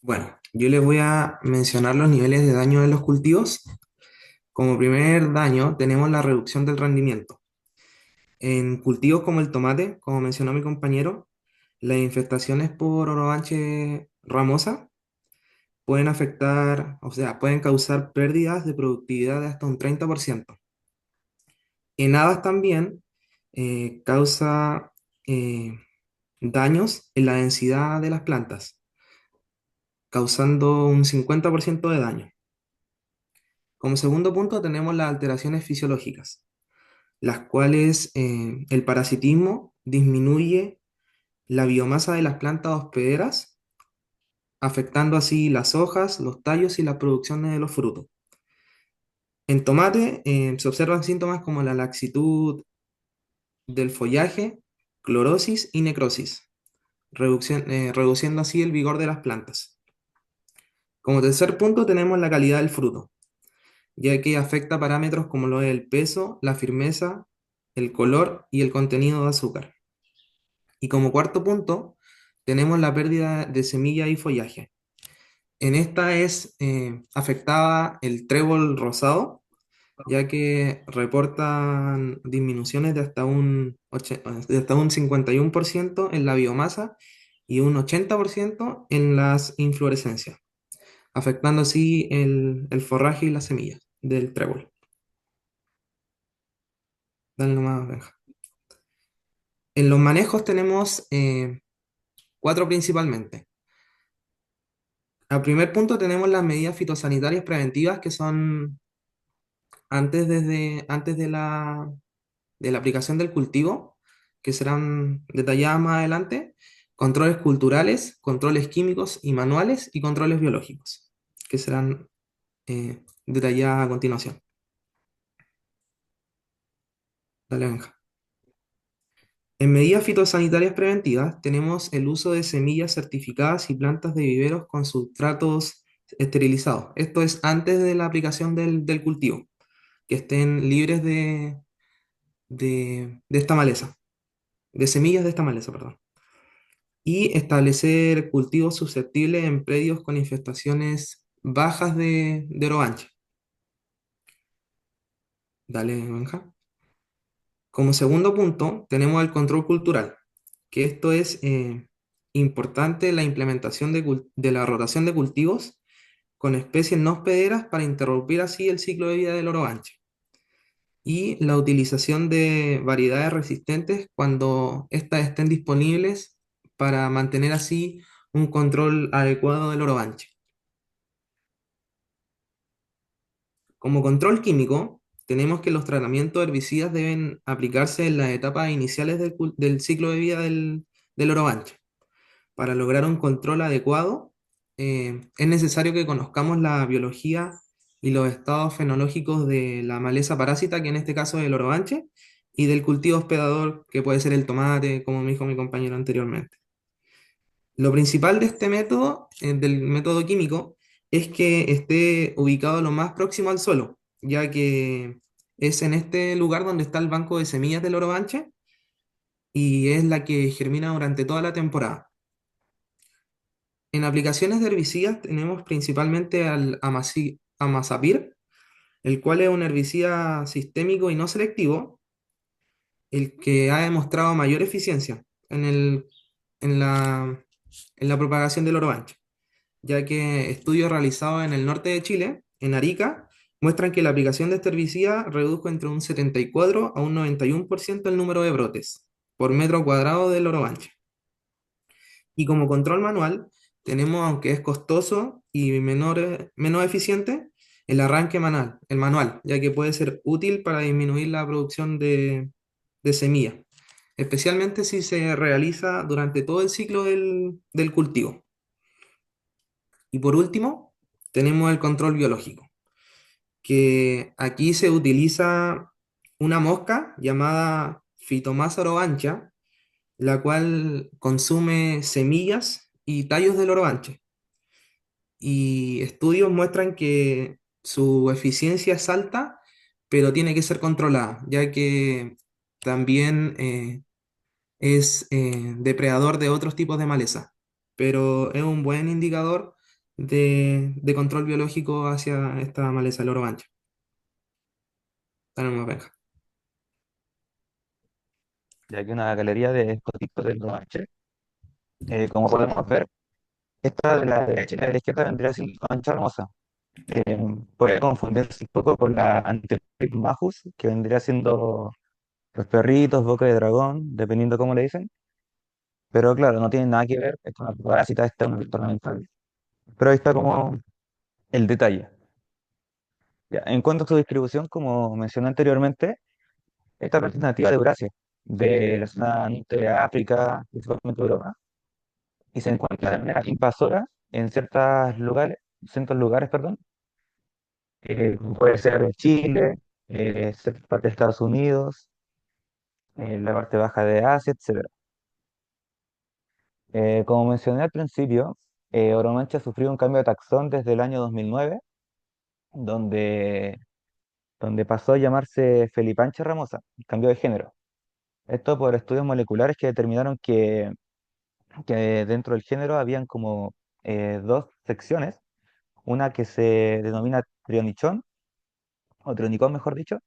Bueno, yo les voy a mencionar los niveles de daño de los cultivos. Como primer daño tenemos la reducción del rendimiento. En cultivos como el tomate, como mencionó mi compañero, las infestaciones por orobanche ramosa pueden afectar, o sea, pueden causar pérdidas de productividad de hasta un 30%. En habas también causa eh, daños en la densidad de las plantas, causando un 50% de daño. Como segundo punto tenemos las alteraciones fisiológicas, las cuales el parasitismo disminuye la biomasa de las plantas hospederas, afectando así las hojas, los tallos y las producciones de los frutos. En tomate se observan síntomas como la laxitud del follaje, clorosis y necrosis, reduciendo así el vigor de las plantas. Como tercer punto tenemos la calidad del fruto, ya que afecta parámetros como lo es el peso, la firmeza, el color y el contenido de azúcar. Y como cuarto punto tenemos la pérdida de semilla y follaje. En esta es afectada el trébol rosado, ya que reportan disminuciones de hasta un 51% en la biomasa y un 80% en las inflorescencias, afectando así el forraje y las semillas del trébol. Dale nomás, Benja. En los manejos tenemos cuatro principalmente. Al primer punto tenemos las medidas fitosanitarias preventivas que son antes de la aplicación del cultivo, que serán detalladas más adelante, controles culturales, controles químicos y manuales y controles biológicos, que serán detalladas a continuación. Dale, Benja. En medidas fitosanitarias preventivas tenemos el uso de semillas certificadas y plantas de viveros con sustratos esterilizados. Esto es antes de la aplicación del cultivo, que estén libres de esta maleza, de semillas de esta maleza, perdón. Y establecer cultivos susceptibles en predios con infestaciones bajas de orobanche. Dale, Benja. Como segundo punto, tenemos el control cultural, que esto es importante la implementación de la rotación de cultivos con especies no hospederas para interrumpir así el ciclo de vida del orobanche. y la utilización de variedades resistentes cuando éstas estén disponibles para mantener así un control adecuado del orobanche. Como control químico, tenemos que los tratamientos herbicidas deben aplicarse en las etapas iniciales del ciclo de vida del orobanche. Para lograr un control adecuado, es necesario que conozcamos la biología y los estados fenológicos de la maleza parásita, que en este caso es el orobanche, y del cultivo hospedador, que puede ser el tomate, como me dijo mi compañero anteriormente. Lo principal de este método, del método químico, es que esté ubicado lo más próximo al suelo, ya que es en este lugar donde está el banco de semillas del orobanche y es la que germina durante toda la temporada. En aplicaciones de herbicidas tenemos principalmente al amazapir, el cual es un herbicida sistémico y no selectivo, el que ha demostrado mayor eficiencia en en la propagación del orobanche, ya que estudios realizados en el norte de Chile, en Arica, muestran que la aplicación de este herbicida redujo entre un 74 a un 91% el número de brotes por metro cuadrado del orobanche. Y como control manual, tenemos, aunque es costoso y menos eficiente, el arranque manual, el manual, ya que puede ser útil para disminuir la producción de semilla, especialmente si se realiza durante todo el ciclo del cultivo. Y por último, tenemos el control biológico, que aquí se utiliza una mosca llamada Phytomasa orobancha, la cual consume semillas y tallos del orobanche. Y estudios muestran que su eficiencia es alta, pero tiene que ser controlada, ya que también es depredador de otros tipos de maleza, pero es un buen indicador de control biológico hacia esta maleza, el orobanche. Dale nomás, Benja. Ya que una galería de estos tipos de romanche, como podemos ver, esta de la derecha y la de la izquierda vendría siendo mancha hermosa. Eh, Puede confundirse un poco con la Antilope majus, que vendría siendo los perritos, boca de dragón, dependiendo cómo le dicen. Pero claro, no tiene nada que ver, es una parásita externa ornamental. Pero ahí está como el detalle. Ya, en cuanto a su distribución, como mencioné anteriormente, esta planta es nativa de Eurasia, de la zona norte de África, principalmente Europa, y se encuentra de manera invasora en ciertos lugares, perdón, como puede ser en Chile, cierta parte de Estados Unidos, la parte baja de Asia, etcétera. Como mencioné al principio, Oromancha sufrió un cambio de taxón desde el año 2009, donde, donde pasó a llamarse Felipancha ramosa, cambio de género. Esto por estudios moleculares que determinaron que dentro del género habían como dos secciones, una que se denomina trionichón, o trionicón mejor dicho,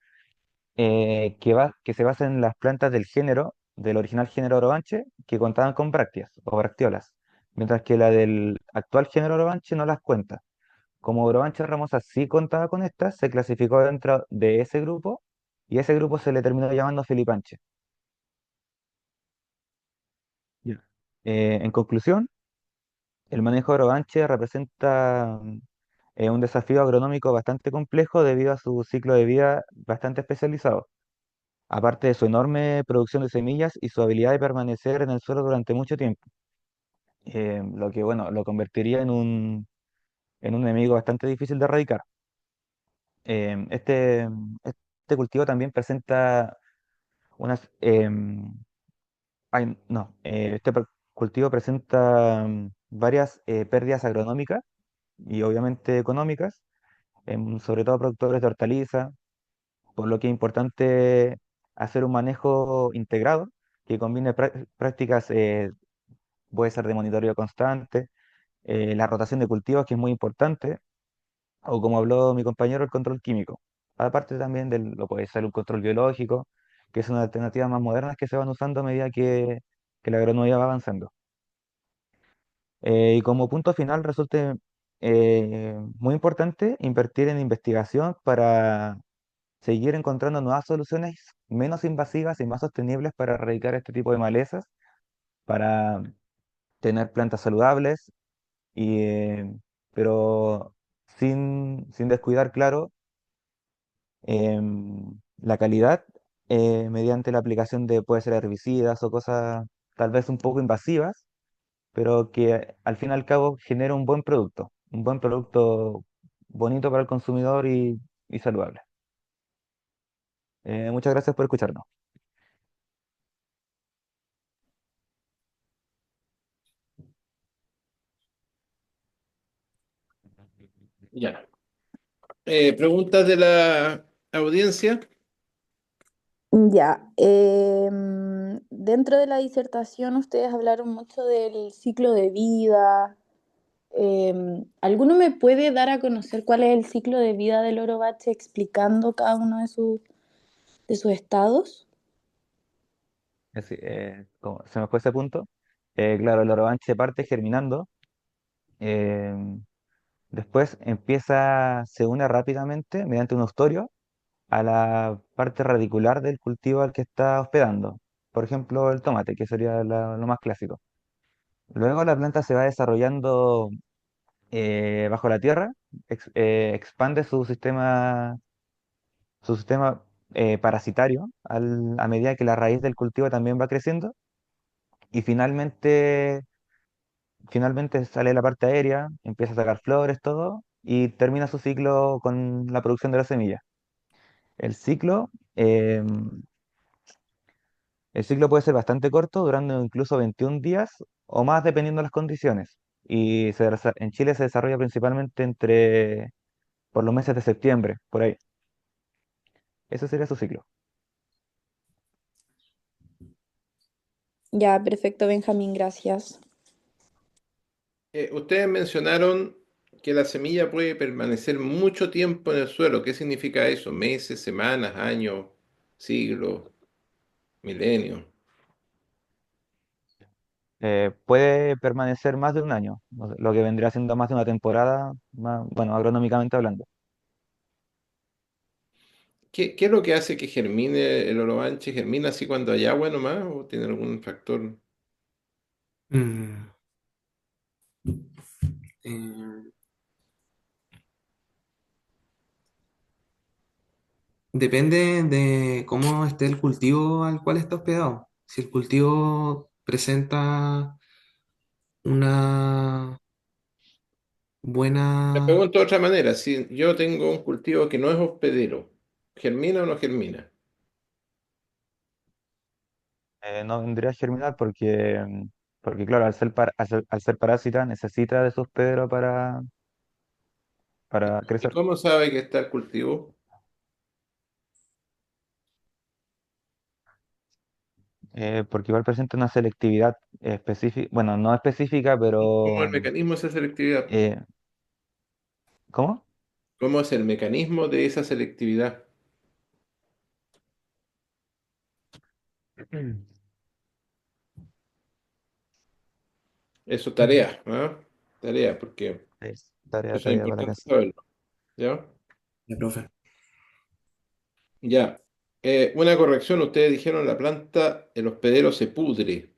que se basa en las plantas del género, del original género Orobanche, que contaban con brácteas o bracteolas, mientras que la del actual género Orobanche no las cuenta. Como Orobanche ramosa sí contaba con estas, se clasificó dentro de ese grupo y ese grupo se le terminó llamando Felipanche. Ya. En conclusión, el manejo de Orobanche representa un desafío agronómico bastante complejo debido a su ciclo de vida bastante especializado, aparte de su enorme producción de semillas y su habilidad de permanecer en el suelo durante mucho tiempo, lo que, bueno, lo convertiría en un enemigo bastante difícil de erradicar. Eh, este, este cultivo también presenta unas... no, cultivo presenta varias pérdidas agronómicas y obviamente económicas, sobre todo productores de hortalizas, por lo que es importante hacer un manejo integrado que combine prácticas, puede ser de monitoreo constante, la rotación de cultivos, que es muy importante, o como habló mi compañero, el control químico. Aparte también de lo puede ser un control biológico, que es una alternativa más modernas que se van usando a medida que la agronomía va avanzando. Y como punto final, resulta muy importante invertir en investigación para seguir encontrando nuevas soluciones menos invasivas y más sostenibles para erradicar este tipo de malezas, para tener plantas saludables, y, pero sin descuidar, claro, la calidad, mediante la aplicación de, puede ser herbicidas o cosas tal vez un poco invasivas, pero que al fin y al cabo genera un buen producto bonito para el consumidor y saludable. Muchas gracias por escucharnos. Ya. ¿Preguntas de la audiencia? Ya, dentro de la disertación ustedes hablaron mucho del ciclo de vida. ¿Alguno me puede dar a conocer cuál es el ciclo de vida del oro bache explicando cada uno de sus estados? Como se me fue ese punto, claro, el orobanche parte germinando, eh, después se une rápidamente mediante un ostorio a la parte radicular del cultivo al que está hospedando. Por ejemplo, el tomate, que sería lo más clásico. Luego la planta se va desarrollando bajo la tierra, expande su sistema parasitario a medida que la raíz del cultivo también va creciendo, y finalmente sale la parte aérea, empieza a sacar flores, todo, y termina su ciclo con la producción de la semilla. El ciclo, eh, el ciclo puede ser bastante corto, durando incluso 21 días o más dependiendo de las condiciones. Y en Chile se desarrolla principalmente por los meses de septiembre, por ahí. Ese sería su ciclo. Ya, perfecto, Benjamín, gracias. Ustedes mencionaron que la semilla puede permanecer mucho tiempo en el suelo. ¿Qué significa eso? ¿Meses, semanas, años, siglos, milenios? Puede permanecer más de un año, lo que vendría siendo más de una temporada, bueno, agronómicamente hablando. ¿Qué es lo que hace que germine el orobanche? ¿Germina así cuando hay agua nomás o tiene algún factor? Mm, eh, Depende de cómo esté el cultivo al cual está hospedado. Si el cultivo presenta una Me buena... pregunto de otra manera, si yo tengo un cultivo que no es hospedero, ¿germina o no germina? No vendría a germinar porque claro, al ser parásita necesita de su hospedero para ¿Y crecer. cómo sabe que está el cultivo? Porque igual presenta una selectividad específica, bueno, no específica, ¿Cómo es pero el mecanismo de esa selectividad? eh, ¿cómo? ¿Cómo es el mecanismo de esa selectividad? Es su tarea, ¿ah? Tarea, porque Es tarea, eso es tarea para la importante casa. saberlo. ¿Ya? Ya, profe. Ya. Una corrección, ustedes dijeron la planta, el hospedero se pudre.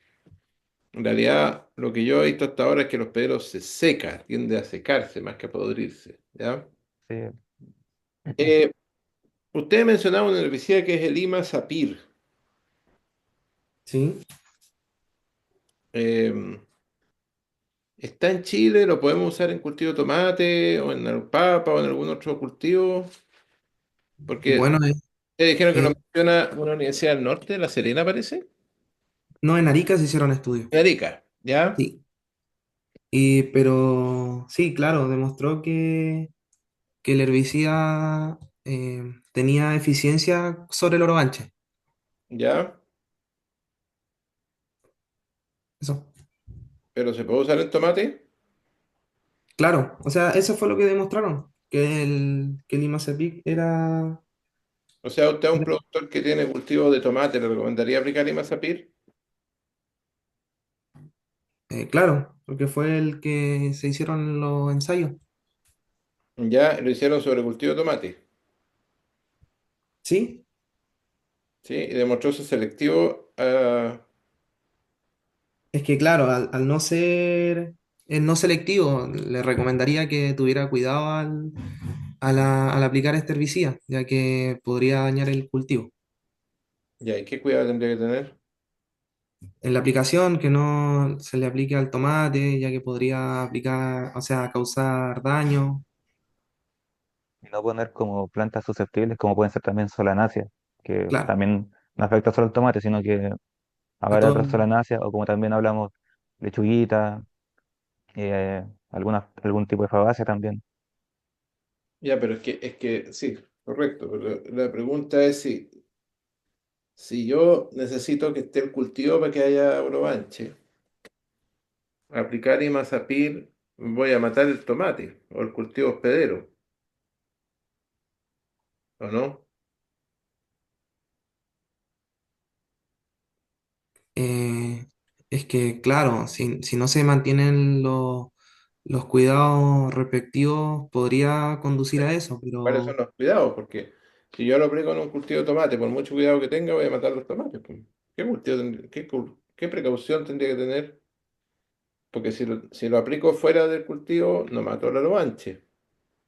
En realidad, lo que yo he visto hasta ahora es que el hospedero se seca, tiende a secarse más que a podrirse. ¿Ya? Sí. Eh, Ustedes mencionaban una herbicida que es el imazapir. ¿Sí? Eh, ¿Está en Chile? ¿Lo podemos usar en cultivo de tomate o en el papa o en algún otro cultivo? Porque Bueno, ustedes dijeron que lo eh, menciona una universidad del norte, La Serena, parece. no, en Arica se hicieron estudios. En Arica, ¿ya? Sí. Pero sí, claro, demostró que el herbicida tenía eficiencia sobre el orobanche. ¿Ya? Eso. ¿Pero se puede usar en tomate? Claro, o sea, eso fue lo que demostraron, que el Imacepic era, O sea, usted a un era- productor que tiene cultivo de tomate, ¿le recomendaría aplicar imazapir? claro, porque fue el que se hicieron los ensayos. Ya, lo hicieron sobre cultivo de tomate. ¿Sí? ¿Sí? Y demostró ser selectivo. Es que claro, al no ser no selectivo, le recomendaría que tuviera cuidado al aplicar este herbicida, ya que podría dañar el cultivo. Ya, ¿y qué cuidado tendría que tener? En la aplicación, que no se le aplique al tomate, ya que podría aplicar, o sea, causar daño. Y no poner como plantas susceptibles, como pueden ser también solanáceas, que Claro, también no afecta solo al tomate, sino que a a varias todo. otras solanáceas, o como también hablamos, lechuguita, algún tipo de fabácea también. Ya, pero es que sí, correcto. Pero la pregunta es si yo necesito que esté el cultivo para que haya Orobanche, aplicar imazapil, voy a matar el tomate o el cultivo hospedero, ¿o no? Eh, es que, claro, si no se mantienen los cuidados respectivos, podría conducir a eso, ¿Cuáles son pero los cuidados? Porque si yo lo aplico en un cultivo de tomate, por mucho cuidado que tenga, voy a matar los tomates, pues. ¿Qué qué precaución tendría que tener? Porque si lo aplico fuera del cultivo, no mato la lobanche.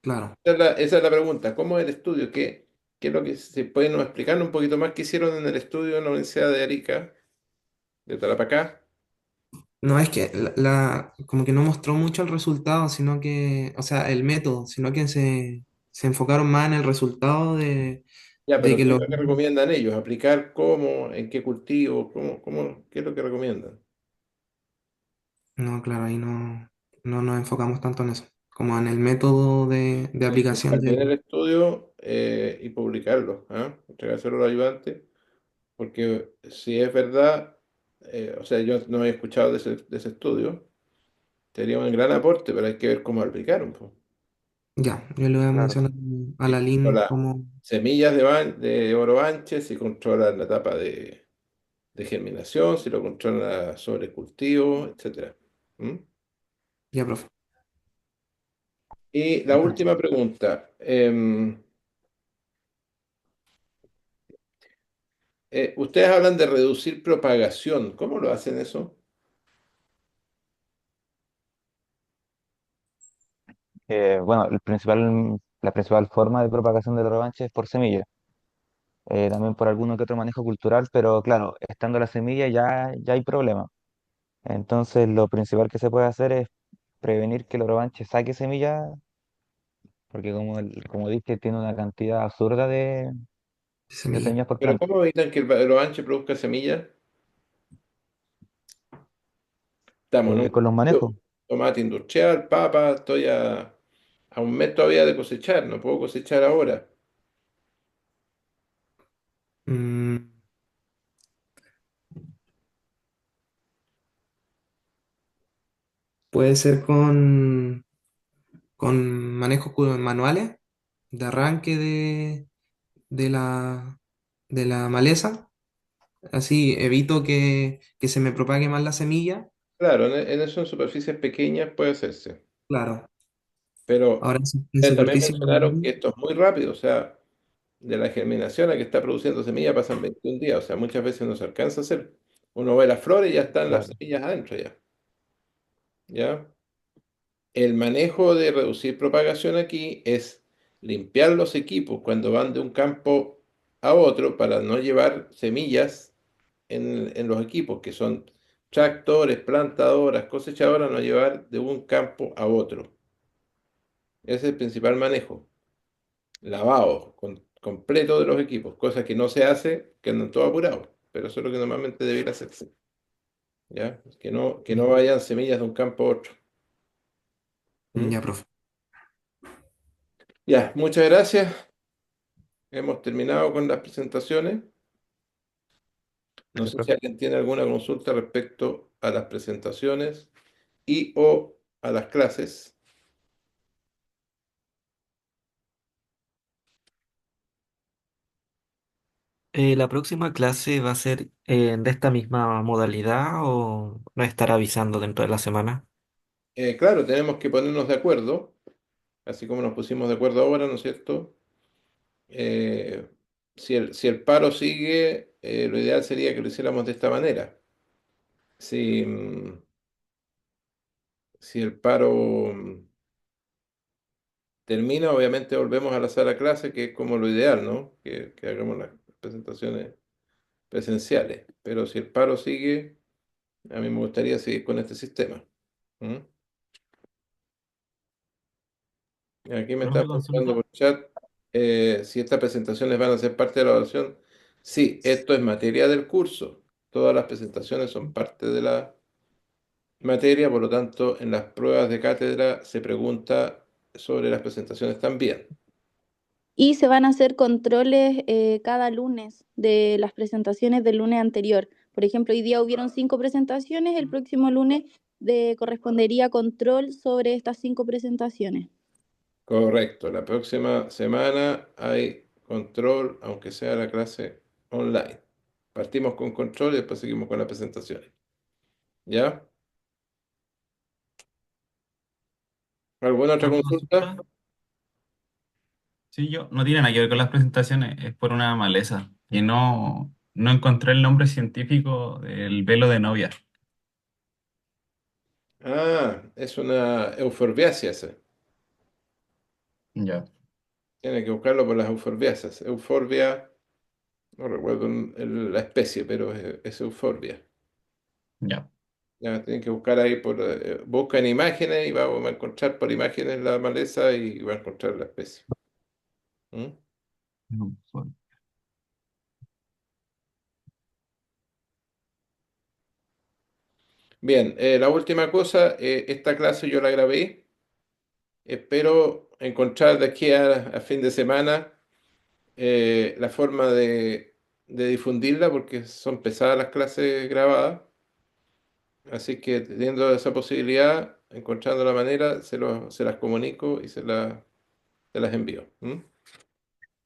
claro. Esa es la pregunta. ¿Cómo es el estudio? ¿Qué es lo que se pueden explicar un poquito más que hicieron en el estudio en la Universidad de Arica, de Tarapacá? No es que como que no mostró mucho el resultado, sino que, o sea, el método, sino que se enfocaron más en el resultado Ya, de pero que ¿qué es los... lo que recomiendan ellos? ¿Aplicar cómo? ¿En qué cultivo? ¿Qué es lo que recomiendan? No, claro, ahí no nos enfocamos tanto en eso, como en el método de aplicación Explicar bien el estudio y publicarlo, ¿ah? Entregárselo a los ayudantes, porque si es verdad, o sea, yo no he escuchado de ese estudio, sería un gran aporte, pero hay que ver cómo lo aplicaron, po. Ya, yo le voy a Claro. mencionar a Si la LIN controla como... semillas de oro anche, si controla la etapa de germinación, si lo controla sobre cultivo, etcétera. ¿Mm? Ya, profe. Y la última pregunta. Ustedes hablan de reducir propagación. ¿Cómo lo hacen eso? Bueno, la principal forma de propagación del revanche es por semilla, también por alguno que otro manejo cultural, pero claro, estando la semilla ya hay problema. Entonces, lo principal que se puede hacer es prevenir que el revanche saque semilla, porque como dije, tiene una cantidad absurda de Semilla. semillas por Pero planta. ¿cómo evitan que el oro anche produzca semillas? Estamos en un Con los manejos. cultivo, tomate industrial, papa, estoy a un mes todavía de cosechar, no puedo cosechar ahora. Mm, puede ser con manejos manuales de arranque de de la maleza. Así evito que se me propague más la semilla. Claro, en eso en superficies pequeñas puede hacerse. Claro, Pero ahora en ustedes también superficie mencionaron grande, que esto es muy rápido, o sea, de la germinación a que está produciendo semilla pasan 21 días, o sea, muchas veces no se alcanza a hacer. Uno ve las flores y ya están las Claro. semillas adentro ya. ¿Ya? El manejo de reducir propagación aquí es limpiar los equipos cuando van de un campo a otro para no llevar semillas en los equipos, que son tractores, plantadoras, cosechadoras, no llevar de un campo a otro. Ese es el principal manejo. Lavado completo de los equipos, cosa que no se hace, que andan todos apurados, pero eso es lo que normalmente debería hacerse. ¿Ya? Que no vayan semillas de un campo a otro. ¿Mm? ya, profe. Ya, muchas gracias. Hemos terminado con las presentaciones. No Sí, sé si profe. alguien tiene alguna consulta respecto a las presentaciones y o a las clases. ¿La próxima clase va a ser de esta misma modalidad o nos estará avisando dentro de la semana? Claro, tenemos que ponernos de acuerdo, así como nos pusimos de acuerdo ahora, ¿no es cierto? Eh, si el paro sigue, lo ideal sería que lo hiciéramos de esta manera. Si, si el paro termina, obviamente volvemos a la sala de clase, que es como lo ideal, ¿no? Que hagamos las presentaciones presenciales. Pero si el paro sigue, a mí me gustaría seguir con este sistema. ¿Mm? Aquí me están Profe, preguntando consulta. por chat si estas presentaciones van a ser parte de la evaluación. Sí, esto es materia del curso. Todas las presentaciones son parte de la materia, por lo tanto, en las pruebas de cátedra se pregunta sobre las presentaciones también. Y se van a hacer controles cada lunes de las presentaciones del lunes anterior. Por ejemplo, hoy día hubieron 5 presentaciones, el próximo lunes correspondería control sobre estas 5 presentaciones. Correcto, la próxima semana hay control, aunque sea la clase online. Partimos con control y después seguimos con las presentaciones. ¿Ya? ¿Alguna otra Profe, consulta? consulta. Sí, yo no tiene nada que ver con las presentaciones, es por una maleza. Y no encontré el nombre científico del velo de novia. Ah, es una euforbiácea esa. Ya, Tiene que buscarlo por las euforbiáceas. Euforbia, no recuerdo la especie, pero es euforbia. ya. Ya, tienen que buscar ahí buscan imágenes y va a encontrar por imágenes la maleza y va a encontrar la especie. ¿Mm? Bien, la última cosa, esta clase yo la grabé. Espero encontrar de aquí a fin de semana la forma de difundirla porque son pesadas las clases grabadas. Así que teniendo esa posibilidad, encontrando la manera, se las comunico y se las envío. ¿Mm?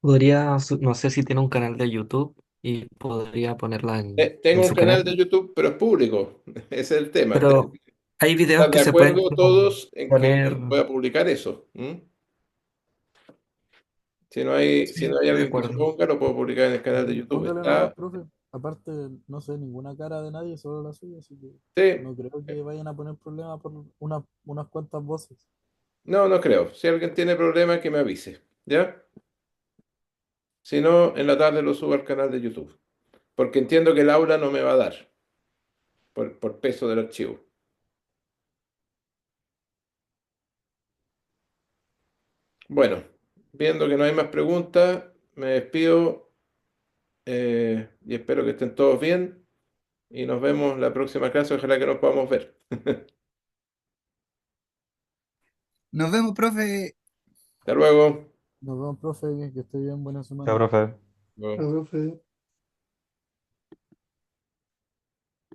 No sé si tiene un canal de YouTube y podría ponerla Tengo en un su canal canal, de YouTube, pero es público. Ese es el tema. Tengo pero que hay videos estar de que se pueden acuerdo como todos en poner. que pueda publicar eso. ¿Mm? Si no hay De alguien que se acuerdo. oponga, lo puedo publicar en el canal de YouTube. Póngale nomás, Está. profe. Aparte, no sé ninguna cara de nadie, solo la suya, así que Sí. no creo que vayan a poner problema por unas cuantas voces. No, no creo. Si alguien tiene problemas, que me avise. ¿Ya? Si no, en la tarde lo subo al canal de YouTube. Porque entiendo que el aula no me va a dar por peso del archivo. Bueno, viendo que no hay más preguntas, me despido y espero que estén todos bien. Y nos vemos la próxima clase. Ojalá que nos podamos ver. Nos vemos, profe. Hasta luego. Nos vemos, profe, que esté bien, buena Chao, semana. profe. Luego. Profe.